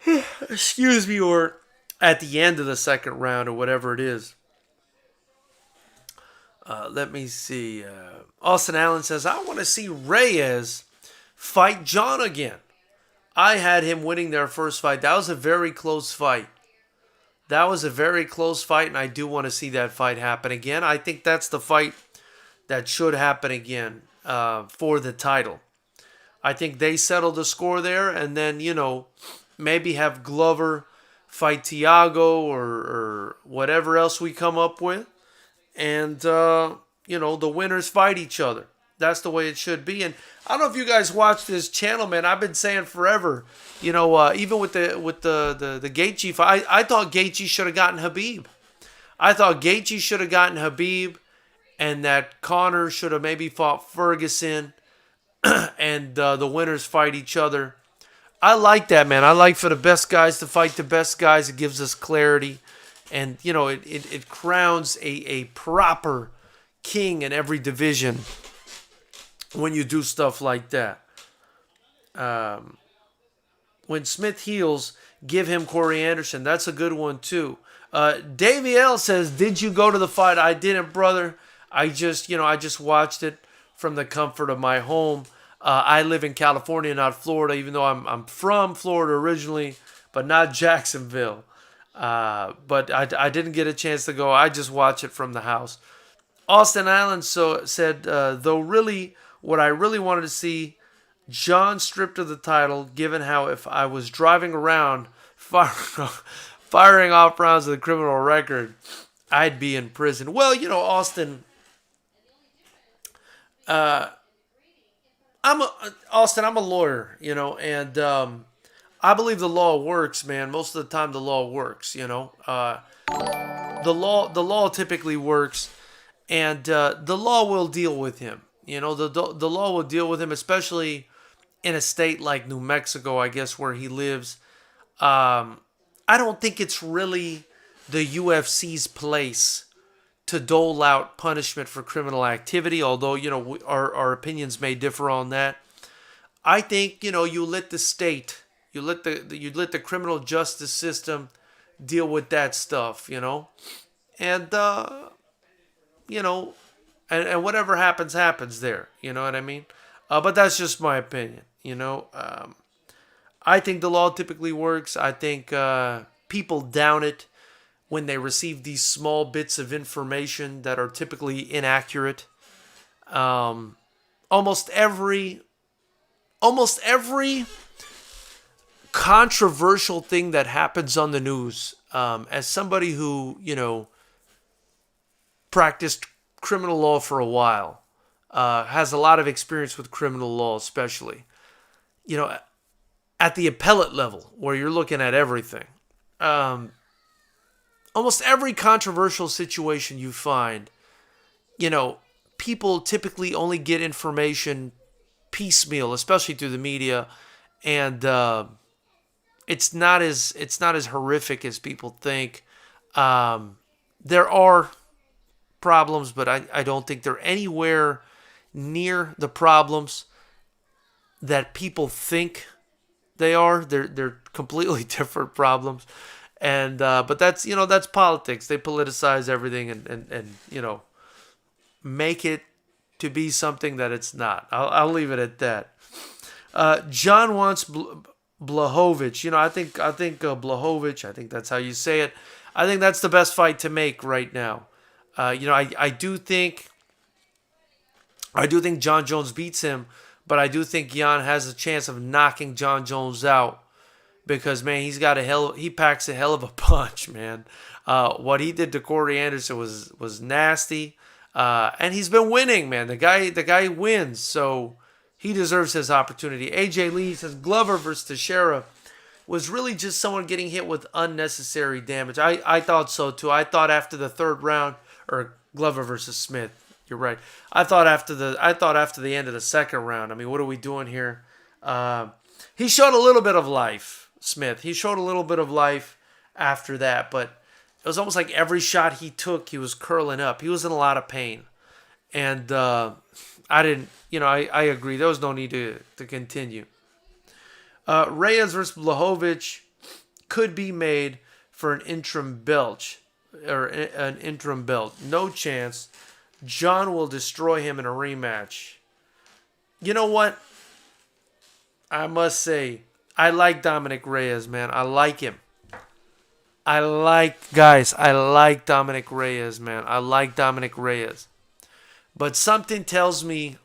Or at the end of the second round or whatever it is. Let me see. Austin Allen says, I want to see Reyes fight John again. I had him winning their first fight. That was a very close fight. And I do want to see that fight happen again. I think that's the fight that should happen again for the title. I think they settle the score there, and then, maybe have Glover fight Thiago or whatever else we come up with. And, the winners fight each other. That's the way it should be. And I don't know if you guys watch this channel, man. I've been saying forever, even with the Gaethje fight, I thought Gaethje should have gotten Habib. And that Conor should have maybe fought Ferguson. And the winners fight each other. I like that, man. I like for the best guys to fight the best guys. It gives us clarity. And, it crowns a proper king in every division when you do stuff like that. When Smith heals, give him Corey Anderson. That's a good one, too. Davey L says, did you go to the fight? I didn't, brother. I just watched it from the comfort of my home. I live in California, not Florida, even though I'm from Florida originally, but not Jacksonville. But I didn't get a chance to go. I just watch it from the house. Austin Allen said, though really, what I really wanted to see, John stripped of the title, given how if I was driving around firing off rounds of the criminal record, I'd be in prison. Well, Austin, I'm a lawyer, and I believe the law works, man. Most of the time the law works, the law typically works, and the law will deal with him. The law will deal with him, especially in a state like New Mexico, I guess, where he lives. I don't think it's really the UFC's place to dole out punishment for criminal activity, although, our opinions may differ on that. I think, you let the state, you let the criminal justice system deal with that stuff, and you know, and whatever happens there. You know what I mean? But that's just my opinion. I think the law typically works. I think people down it when they receive these small bits of information that are typically inaccurate. Almost every controversial thing that happens on the news, as somebody who practiced criminal law for a while, has a lot of experience with criminal law, especially at the appellate level where you're looking at everything. Almost every controversial situation you find, people typically only get information piecemeal, especially through the media, and it's not as horrific as people think. There are problems, but I don't think they're anywhere near the problems that people think they are. They're completely different problems, and but that's politics. They politicize everything and make it to be something that it's not. I'll leave it at that. John wants Blachowicz. I think Blachowicz. I think that's how you say it. I think that's the best fight to make right now. I do think John Jones beats him, but I do think Jan has a chance of knocking John Jones out because, man, he packs a hell of a punch, man. What he did to Corey Anderson was nasty, and he's been winning, man. The guy wins, so he deserves his opportunity. AJ Lee says Glover versus Texeira was really just someone getting hit with unnecessary damage. I thought so too. I thought after the third round, or Glover versus Smith. You're right. I thought after the end of the second round. I mean, what are we doing here? He showed a little bit of life, Smith. He showed a little bit of life after that, but it was almost like every shot he took, he was curling up. He was in a lot of pain, and I didn't. I agree. There was no need to continue. Reyes versus Blachowicz could be made for an interim belt. No chance. John will destroy him in a rematch. You know what? I must say, I like Dominic Reyes, man. I like him. I like Dominic Reyes, man. I like Dominic Reyes. But something tells me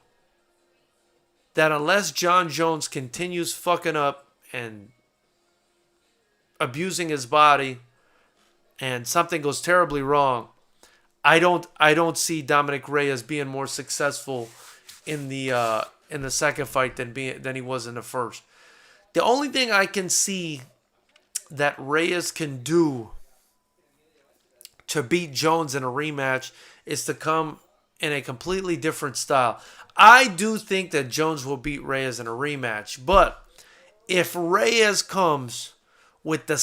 that unless John Jones continues fucking up and abusing his body and something goes terribly wrong, I don't see Dominic Reyes being more successful in the second fight than he was in the first. The only thing I can see that Reyes can do to beat Jones in a rematch is to come in a completely different style. I do think that Jones will beat Reyes in a rematch, but if Reyes comes with the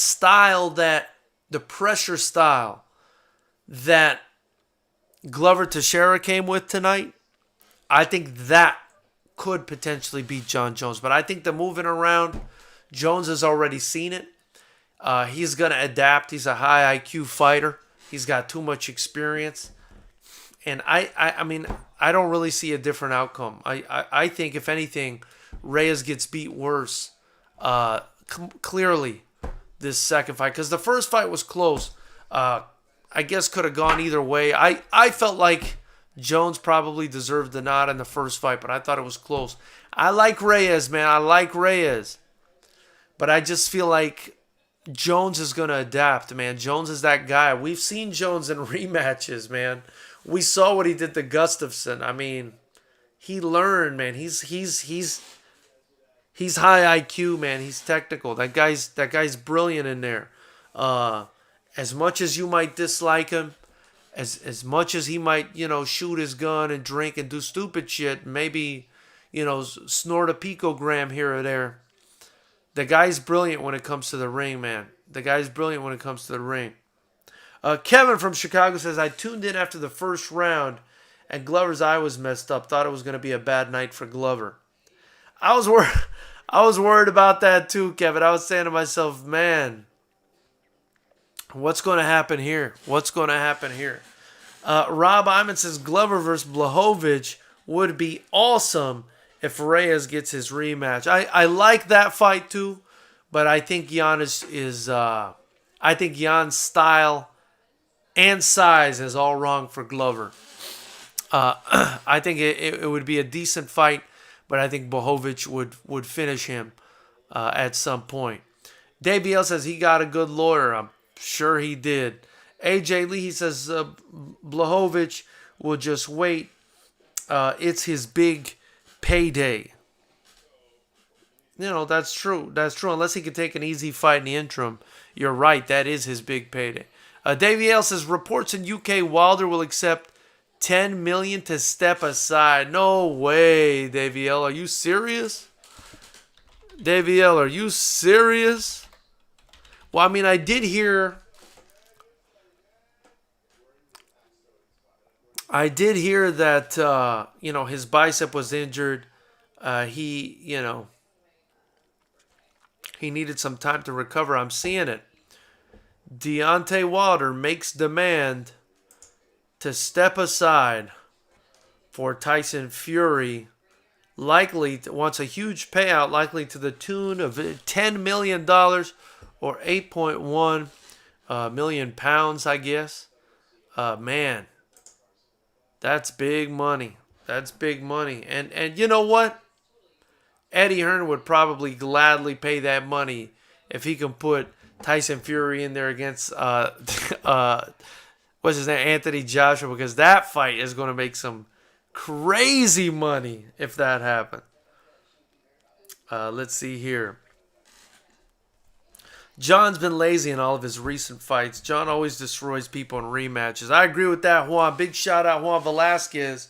pressure style that Glover Texeira came with tonight, I think that could potentially beat John Jones. But I think the moving around, Jones has already seen it. He's going to adapt. He's a high IQ fighter. He's got too much experience. And I mean, I don't really see a different outcome. I think, if anything, Reyes gets beat worse clearly this second fight. Because the first fight was close. I guess could have gone either way. I felt like Jones probably deserved the nod in the first fight, but I thought it was close. I like Reyes, man. I like Reyes. But I just feel like Jones is going to adapt, man. Jones is that guy. We've seen Jones in rematches, man. We saw what he did to Gustafsson. I mean, he learned, man. He's high IQ, man. He's technical. That guy's brilliant in there. As much as you might dislike him, as much as he might, shoot his gun and drink and do stupid shit, maybe, snort a picogram here or there, the guy's brilliant when it comes to the ring, man. The guy's brilliant when it comes to the ring. Kevin from Chicago says, I tuned in after the first round and Glover's eye was messed up. Thought it was going to be a bad night for Glover. I was worried. I was worried about that too, Kevin. I was saying to myself, man, what's going to happen here? What's going to happen here? Rob Iman says Glover versus Blachowicz would be awesome if Reyes gets his rematch. I like that fight too, but I think Jan I think Jan's style and size is all wrong for Glover. I think it would be a decent fight, but I think Blachowicz would finish him at some point. Davey L says he got a good lawyer. I'm sure he did. AJ Lee, he says Blachowicz will just wait. It's his big payday. You know, that's true. That's true. Unless he can take an easy fight in the interim. You're right. That is his big payday. Davey L says reports in UK Wilder will accept $10 million to step aside. No way, Davey L. Are you serious? Davey L, are you serious? Well, I mean, I did hear that, his bicep was injured. He needed some time to recover. I'm seeing it. Deontay Wilder makes demand to step aside for Tyson Fury. Likely wants a huge payout, likely to the tune of $10 million or 8.1 million pounds, I guess. Man, that's big money. That's big money. And you know what? Eddie Hearn would probably gladly pay that money if he can put Tyson Fury in there against what's his name, Anthony Joshua, because that fight is going to make some crazy money if that happens. Let's see here. John's been lazy in all of his recent fights. John always destroys people in rematches. I agree with that, Juan. Big shout out, Juan Velasquez.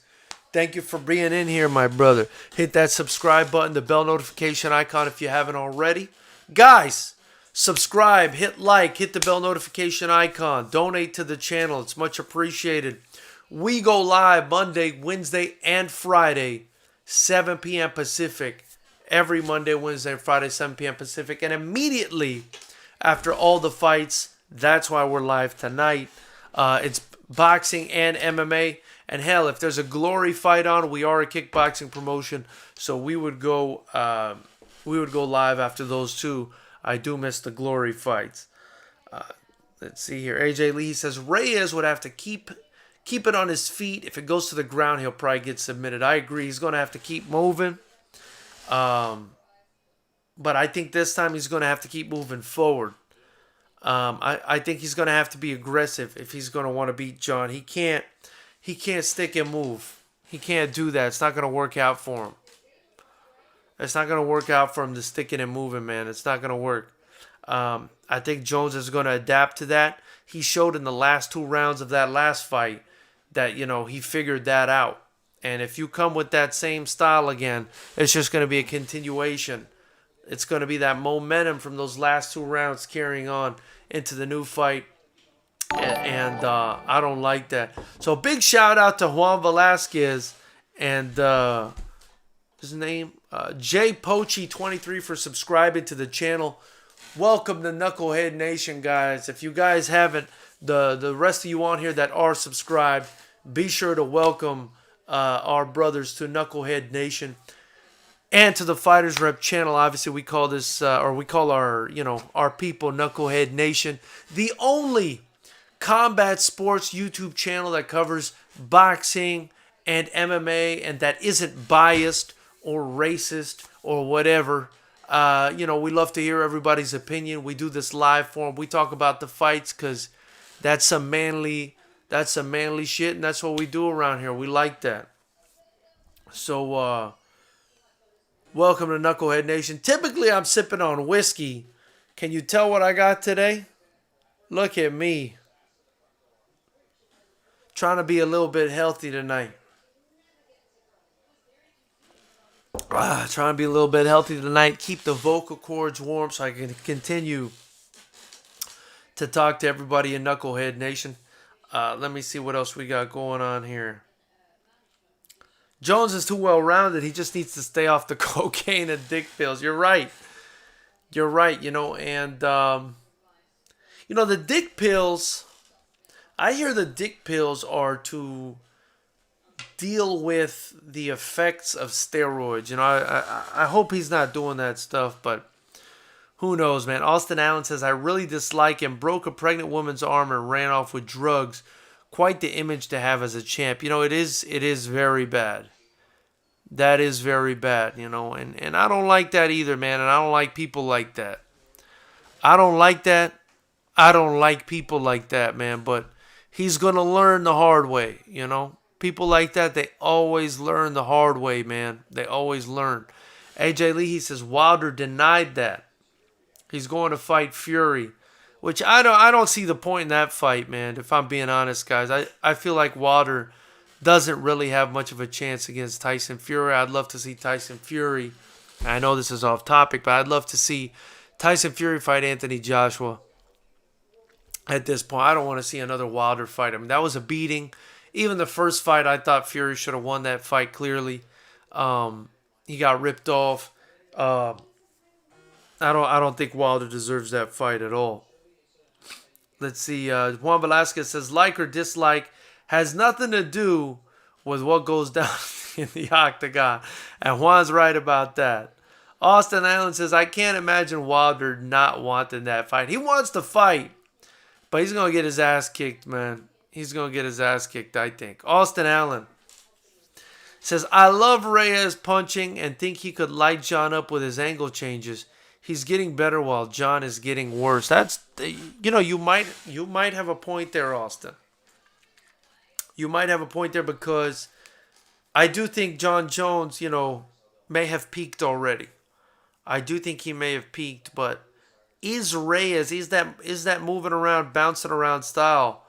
Thank you for being in here, my brother. Hit that subscribe button, the bell notification icon if you haven't already. Guys, subscribe, hit like, hit the bell notification icon. Donate to the channel. It's much appreciated. We go live Monday, Wednesday, and Friday, 7 p.m. Pacific. Every Monday, Wednesday, and Friday, 7 p.m. Pacific. And immediately after all the fights, that's why we're live tonight. It's boxing and MMA. And hell, if there's a Glory fight on, we are a kickboxing promotion, so we would go live after those two. I do miss the Glory fights. Let's see here. AJ Lee says Reyes would have to keep it on his feet. If it goes to the ground, he'll probably get submitted. I agree. He's going to have to keep moving. But I think this time he's going to have to keep moving forward. I think he's going to have to be aggressive if he's going to want to beat John. He can't stick and move. He can't do that. It's not going to work out for him. It's not going to work out for him to sticking and moving, man. It's not going to work. I think Jones is going to adapt to that. He showed in the last 2 rounds of that last fight that, he figured that out. And if you come with that same style again, it's just going to be a continuation. It's going to be that momentum from those last 2 rounds carrying on into the new fight. And I don't like that. So big shout out to Juan Velasquez and his name, Jay Pochi23 for subscribing to the channel. Welcome to Knucklehead Nation, guys. If you guys haven't, the rest of you on here that are subscribed, be sure to welcome our brothers to Knucklehead Nation and to the FightersRep channel. Obviously, we call this, we call our people Knucklehead Nation. The only combat sports YouTube channel that covers boxing and MMA and that isn't biased or racist or whatever. We love to hear everybody's opinion. We do this live for them. We talk about the fights because that's some manly shit, and that's what we do around here. We like that. So, welcome to Knucklehead Nation. Typically, I'm sipping on whiskey. Can you tell what I got today? Look at me. Trying to be a little bit healthy tonight. Trying to be a little bit healthy tonight. Keep the vocal cords warm so I can continue to talk to everybody in Knucklehead Nation. Let me see what else we got going on here. Jones is too well-rounded. He just needs to stay off the cocaine and dick pills. You're right. You're right, and, the dick pills, I hear the dick pills are to deal with the effects of steroids. I hope he's not doing that stuff, but who knows, man. Austin Allen says, I really dislike him. Broke a pregnant woman's arm and ran off with drugs. Quite the image to have as a champ. It is very bad. That is very bad, and I don't like that either, man, and I don't like people like that. I don't like that. I don't like people like that, man, but he's going to learn the hard way, People like that, they always learn the hard way, man. They always learn. AJ Lee, he says, Wilder denied that. He's going to fight Fury, which I don't see the point in that fight, man, if I'm being honest, guys. I feel like Wilder doesn't really have much of a chance against Tyson Fury. I'd love to see Tyson Fury. I know this is off topic, but I'd love to see Tyson Fury fight Anthony Joshua at this point. I don't want to see another Wilder fight. I mean, that was a beating. Even the first fight, I thought Fury should have won that fight clearly. He got ripped off. I don't think Wilder deserves that fight at all. Let's see. Juan Velasquez says, like or dislike has nothing to do with what goes down in the octagon. And Juan's right about that. Austin Allen says, I can't imagine Wilder not wanting that fight. He wants to fight, but he's going to get his ass kicked, man. He's going to get his ass kicked, I think. Austin Allen says, I love Reyes punching and think he could light John up with his angle changes. He's getting better while John is getting worse. That's, you might have a point there, Austin. You might have a point there because I do think John Jones, may have peaked already. I do think he may have peaked, but is Reyes, is that moving around, bouncing around style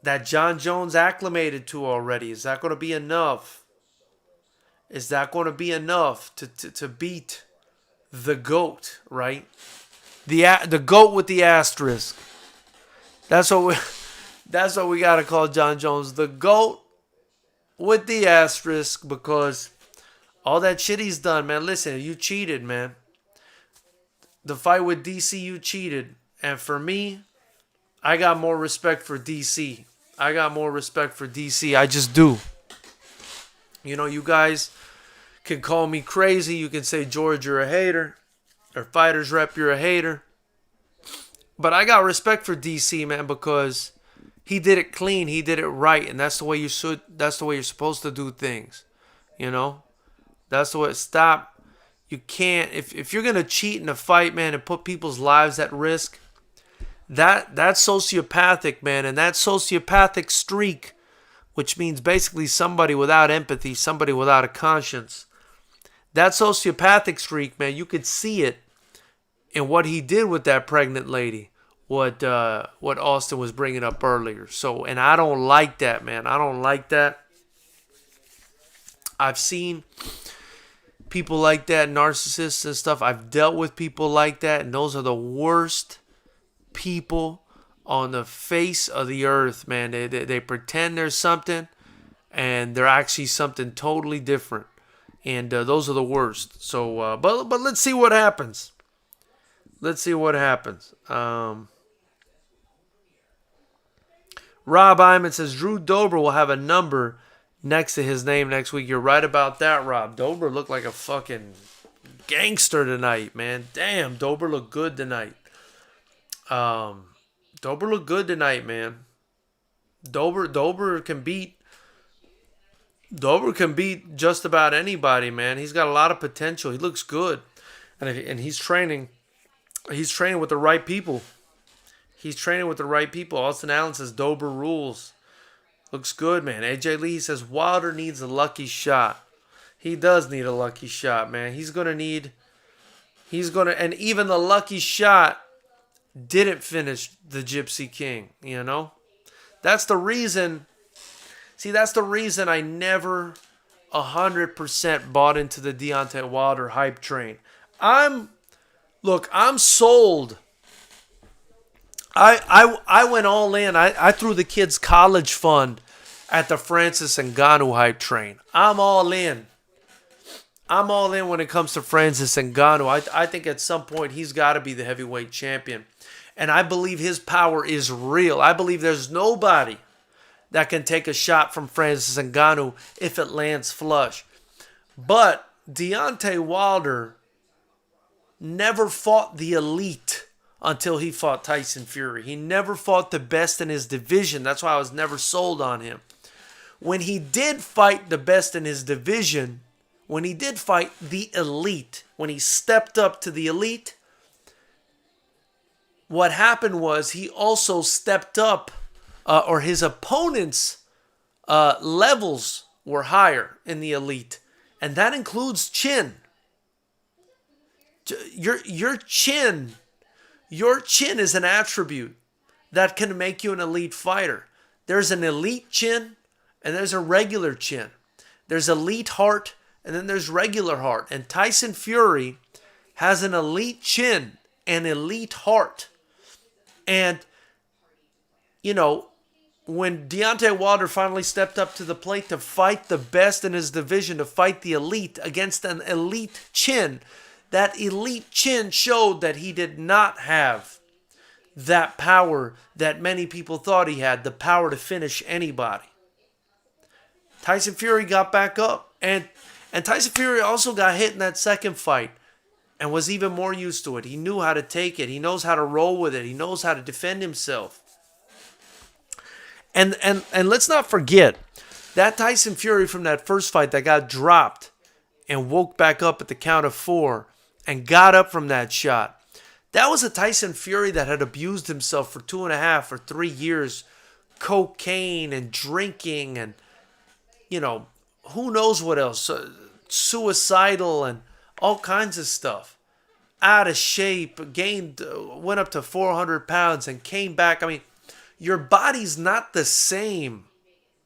that John Jones acclimated to already? Is that going to be enough? Is that going to be enough to beat the GOAT, right? The GOAT with the asterisk. That's what we got to call John Jones, the GOAT with the asterisk, because all that shit he's done, man. Listen, you cheated, man. The fight with DC, you cheated. And for me, I got more respect for DC. I just do. You guys can call me crazy. You can say, George, you're a hater. Or FightersRep, you're a hater. But I got respect for DC, man, because he did it clean. He did it right. And that's the way you should. That's the way you're supposed to do things. That's the way. Stop. You can't. If you're going to cheat in a fight, man, and put people's lives at risk, that's sociopathic, man. And that sociopathic streak, which means basically somebody without empathy, somebody without a conscience. That sociopathic streak, man, you could see it in what he did with that pregnant lady. What Austin was bringing up earlier. So, and I don't like that, man. I don't like that. I've seen people like that, narcissists and stuff. I've dealt with people like that, and those are the worst people on the face of the earth, man. They pretend there's something, and they're actually something totally different. And those are the worst. So, but let's see what happens. Let's see what happens. Rob Iman says, Drew Dober will have a number next to his name next week. You're right about that, Rob. Dober looked like a fucking gangster tonight, man. Damn, Dober looked good tonight. Dober looked good tonight, man. Dober can beat just about anybody, man. He's got a lot of potential. He looks good. And he's training with the right people. Austin Allen says Dober rules. Looks good, man. AJ Lee says Wilder needs a lucky shot. He does need a lucky shot, man. And even the lucky shot didn't finish the Gypsy King, That's the reason. See, that's the reason I never 100% bought into the Deontay Wilder hype train. I'm sold. I went all in. I threw the kids' college fund at the Francis Ngannou hype train. I'm all in. I'm all in when it comes to Francis Ngannou. I think at some point he's got to be the heavyweight champion. And I believe his power is real. I believe there's nobody that can take a shot from Francis Ngannou if it lands flush. But Deontay Wilder never fought the elite until he fought Tyson Fury. He never fought the best in his division. That's why I was never sold on him. When he did fight the best in his division, when he did fight the elite, when he stepped up to the elite, what happened was he also stepped up, or his opponent's levels were higher in the elite. And that includes chin. Your chin is an attribute that can make you an elite fighter. There's an elite chin and there's a regular chin. There's elite heart and then there's regular heart. And Tyson Fury has an elite chin and elite heart. And, you know, when Deontay Wilder finally stepped up to the plate to fight the best in his division, to fight the elite against an elite chin, that elite chin showed that he did not have that power that many people thought he had, the power to finish anybody. Tyson Fury got back up, and Tyson Fury also got hit in that second fight and was even more used to it. He knew how to take it. He knows how to roll with it. He knows how to defend himself. And let's not forget that Tyson Fury from that first fight that got dropped and woke back up at the count of 4 and got up from that shot. That was a Tyson Fury that had abused himself for 2.5 or 3 years. Cocaine and drinking and, you know, who knows what else. Suicidal and all kinds of stuff. Out of shape, went up to 400 pounds and came back. I mean, your body's not the same.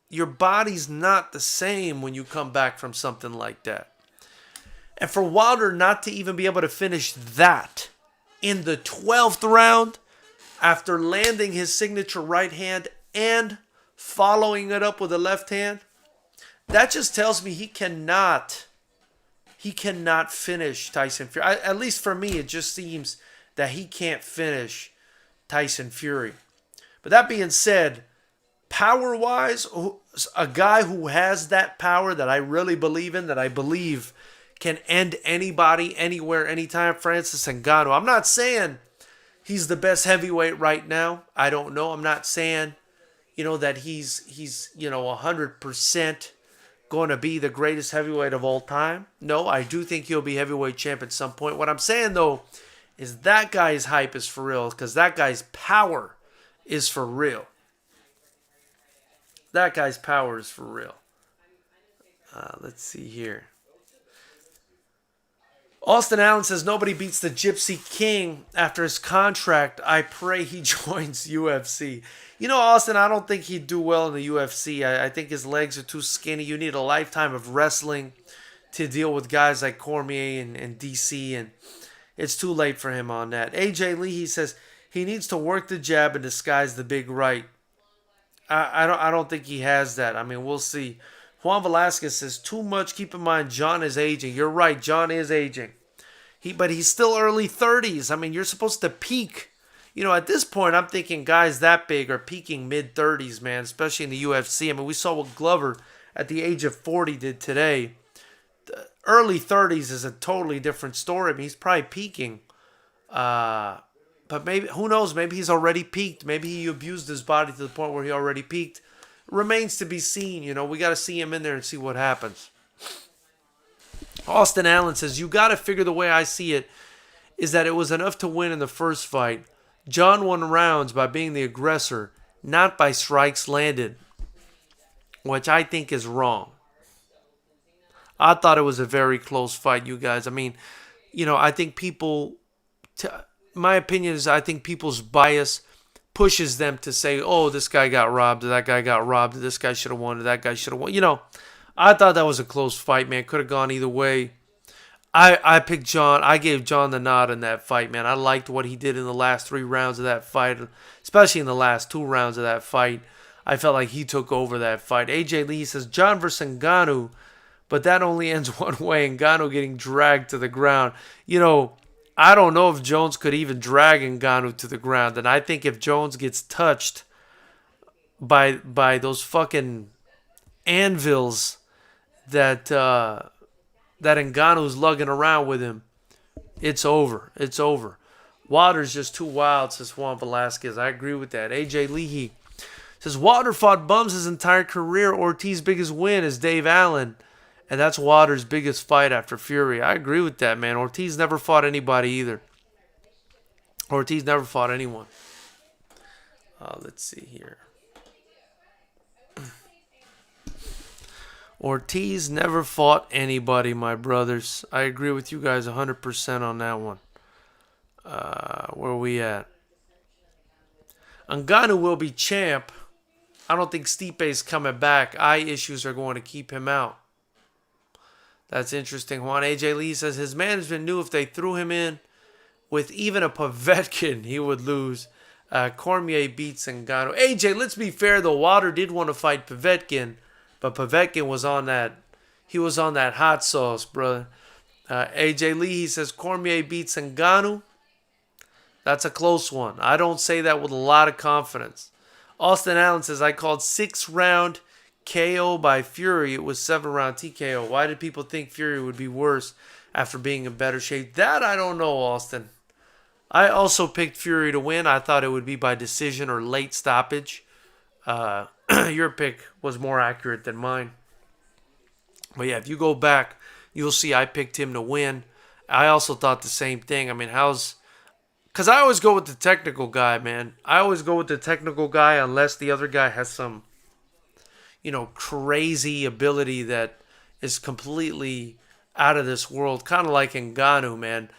Your body's not the same when you come back from something like that. And for Wilder not to even be able to finish that in the 12th round after landing his signature right hand and following it up with a left hand, that just tells me he cannot finish Tyson Fury. At least for me, it just seems that he can't finish Tyson Fury. But that being said, power-wise, a guy who has that power that I really believe in, that I believe can end anybody, anywhere, anytime, Francis Ngannou. I'm not saying he's the best heavyweight right now. I don't know. I'm not saying, that he's 100% going to be the greatest heavyweight of all time. No, I do think he'll be heavyweight champ at some point. What I'm saying, though, is that guy's hype is for real, because that guy's power is for real. That guy's power is for real. Let's see here. Austin Allen says nobody beats the Gypsy King after his contract. I pray he joins UFC. Austin, I don't think he'd do well in the UFC. I think his legs are too skinny. You need a lifetime of wrestling to deal with guys like Cormier and DC, and it's too late for him on that. AJ Lee, he says he needs to work the jab and disguise the big right. I don't think he has that. I mean, we'll see. Juan Velasquez says, too much. Keep in mind, John is aging. You're right, John is aging. But he's still early 30s. I mean, you're supposed to peak. At this point, I'm thinking guys that big are peaking mid-30s, man, especially in the UFC. I mean, we saw what Glover at the age of 40 did today. The early 30s is a totally different story. I mean, he's probably peaking. But maybe, who knows, maybe he's already peaked. Maybe he abused his body to the point where he already peaked. Remains to be seen. We got to see him in there and see what happens. Austin Allen says, you got to figure the way I see it is that it was enough to win in the first fight. John won rounds by being the aggressor, not by strikes landed, which I think is wrong. I thought it was a very close fight, you guys. I mean, I think my opinion is I think people's bias pushes them to say, oh, this guy got robbed, or that guy got robbed, or this guy should have won, or that guy should have won. I thought that was a close fight, man. Could have gone either way. I picked John. I gave John the nod in that fight, man. I liked what he did in the last 3 rounds of that fight, especially in the last 2 rounds of that fight. I felt like he took over that fight. AJ Lee says John versus Ngannou, but that only ends one way, Ngannou getting dragged to the ground. I don't know if Jones could even drag Ngannou to the ground, and I think if Jones gets touched by those fucking anvils that Ngannou's lugging around with him, it's over. It's over. Wilder's just too wild, says Juan Velasquez. I agree with that. AJ Leahy says Wilder fought bums his entire career. Ortiz's biggest win is Dave Allen, and that's Wilder's biggest fight after Fury. I agree with that, man. Ortiz never fought anybody either. Ortiz never fought anyone. Let's see here. Ortiz never fought anybody, my brothers. I agree with you guys 100% on that one. Where are we at? Ngannou will be champ. I don't think Stipe's coming back. Eye issues are going to keep him out. That's interesting. Juan AJ Lee says his management knew if they threw him in with even a Povetkin, he would lose. Cormier beats Ngannou. AJ, let's be fair though. Wilder did want to fight Povetkin, but Povetkin was on that. He was on that hot sauce, brother. AJ Lee, he says Cormier beats Ngannou. That's a close one. I don't say that with a lot of confidence. Austin Allen says, I called 6-round KO by Fury. It was 7-round TKO. Why did people think Fury would be worse after being in better shape? That I don't know, Austin. I also picked Fury to win. I thought it would be by decision or late stoppage. Your pick was more accurate than mine. But yeah, if you go back, you'll see I picked him to win. I also thought the same thing. I mean, because I always go with the technical guy, man. I always go with the technical guy unless the other guy has some, crazy ability that is completely out of this world. Kind of like Ngannou, man.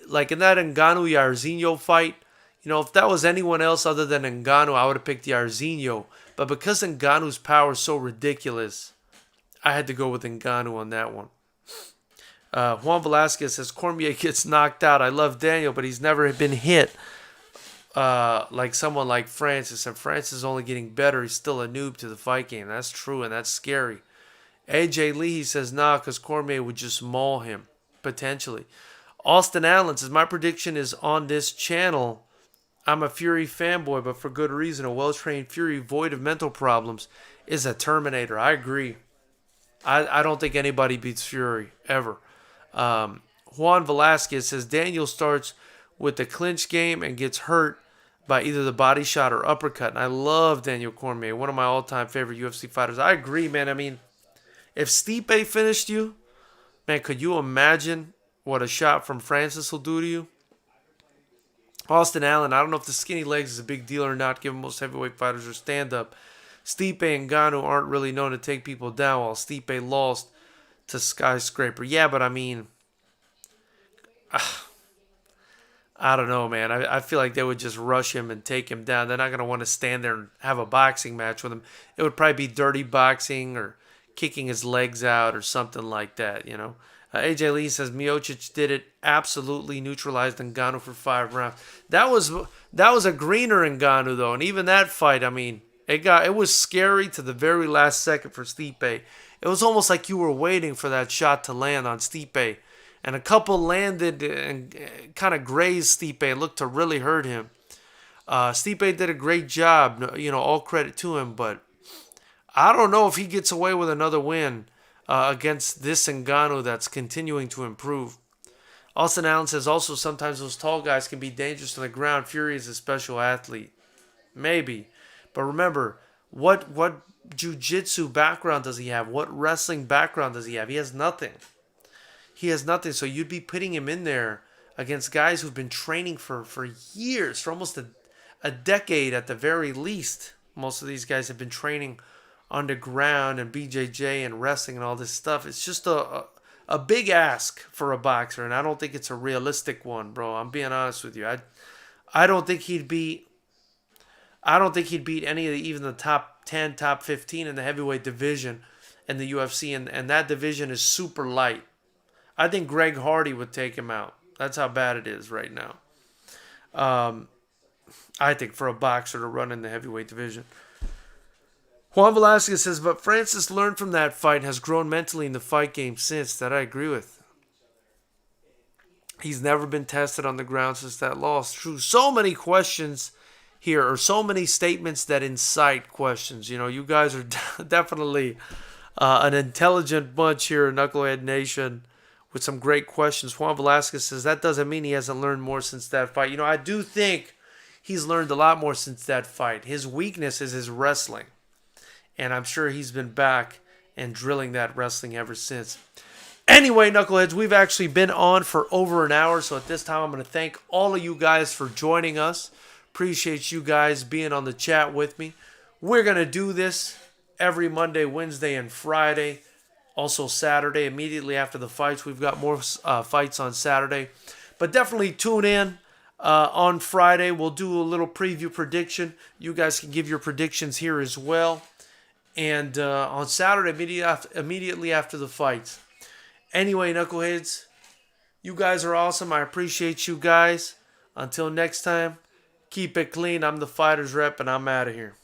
Like in that Ngannou-Jairzinho fight, if that was anyone else other than Ngannou, I would have picked Jairzinho. But because Ngannou's power is so ridiculous, I had to go with Ngannou on that one. Juan Velasquez says Cormier gets knocked out. I love Daniel, but he's never been hit like someone like Francis. And Francis is only getting better. He's still a noob to the fight game. That's true, and that's scary. AJ Lee, he says, nah, because Cormier would just maul him, potentially. Austin Allen says, my prediction is on this channel. I'm a Fury fanboy, but for good reason. A well-trained Fury void of mental problems is a Terminator. I agree. I don't think anybody beats Fury, ever. Juan Velasquez says, Daniel starts with the clinch game and gets hurt by either the body shot or uppercut. And I love Daniel Cormier, one of my all-time favorite UFC fighters. I agree, man. I mean, if Stipe finished you, man, could you imagine what a shot from Francis will do to you? Austin Allen, I don't know if the skinny legs is a big deal or not, given most heavyweight fighters are stand-up. Stipe and Ngannou aren't really known to take people down, while Stipe lost to Skyscraper. Yeah, but I mean, I don't know, man. I feel like they would just rush him and take him down. They're not going to want to stand there and have a boxing match with him. It would probably be dirty boxing or kicking his legs out or something like that, AJ Lee says Miocic did it, absolutely neutralized Ngannou for 5 rounds. That was a greener Ngannou though, and even that fight, I mean, it was scary to the very last second for Stipe. It was almost like you were waiting for that shot to land on Stipe, and a couple landed and kind of grazed Stipe and looked to really hurt him. Stipe did a great job, all credit to him, but I don't know if he gets away with another win against this Ngannou that's continuing to improve. Austin Allen says also sometimes those tall guys can be dangerous on the ground. Fury is a special athlete. Maybe. But remember, what jiu-jitsu background does he have? What wrestling background does he have? He has nothing. So you'd be putting him in there against guys who've been training for years, for almost a decade at the very least. Most of these guys have been training underground and BJJ and wrestling and all this stuff. It's just a big ask for a boxer, and I don't think it's a realistic one, bro. I'm being honest with you. I don't think he'd beat any of even the top 10, top 15 in the heavyweight division in the UFC, and that division is super light. I think Greg Hardy would take him out. That's how bad it is right now. I think for a boxer to run in the heavyweight division. Juan Velasquez says, but Francis learned from that fight and has grown mentally in the fight game since. That I agree with. He's never been tested on the ground since that loss. True. So many questions here, or so many statements that incite questions. You know, you guys are definitely an intelligent bunch here in Knucklehead Nation with some great questions. Juan Velasquez says, that doesn't mean he hasn't learned more since that fight. You know, I do think he's learned a lot more since that fight. His weakness is his wrestling. And I'm sure he's been back and drilling that wrestling ever since. Anyway, Knuckleheads, we've actually been on for over an hour. So at this time, I'm going to thank all of you guys for joining us. Appreciate you guys being on the chat with me. We're going to do this every Monday, Wednesday, and Friday. Also Saturday, immediately after the fights. We've got more fights on Saturday. But definitely tune in on Friday. We'll do a little preview prediction. You guys can give your predictions here as well. And on Saturday, immediately after the fights. Anyway, Knuckleheads, you guys are awesome. I appreciate you guys. Until next time, keep it clean. I'm the Fighters Rep, and I'm out of here.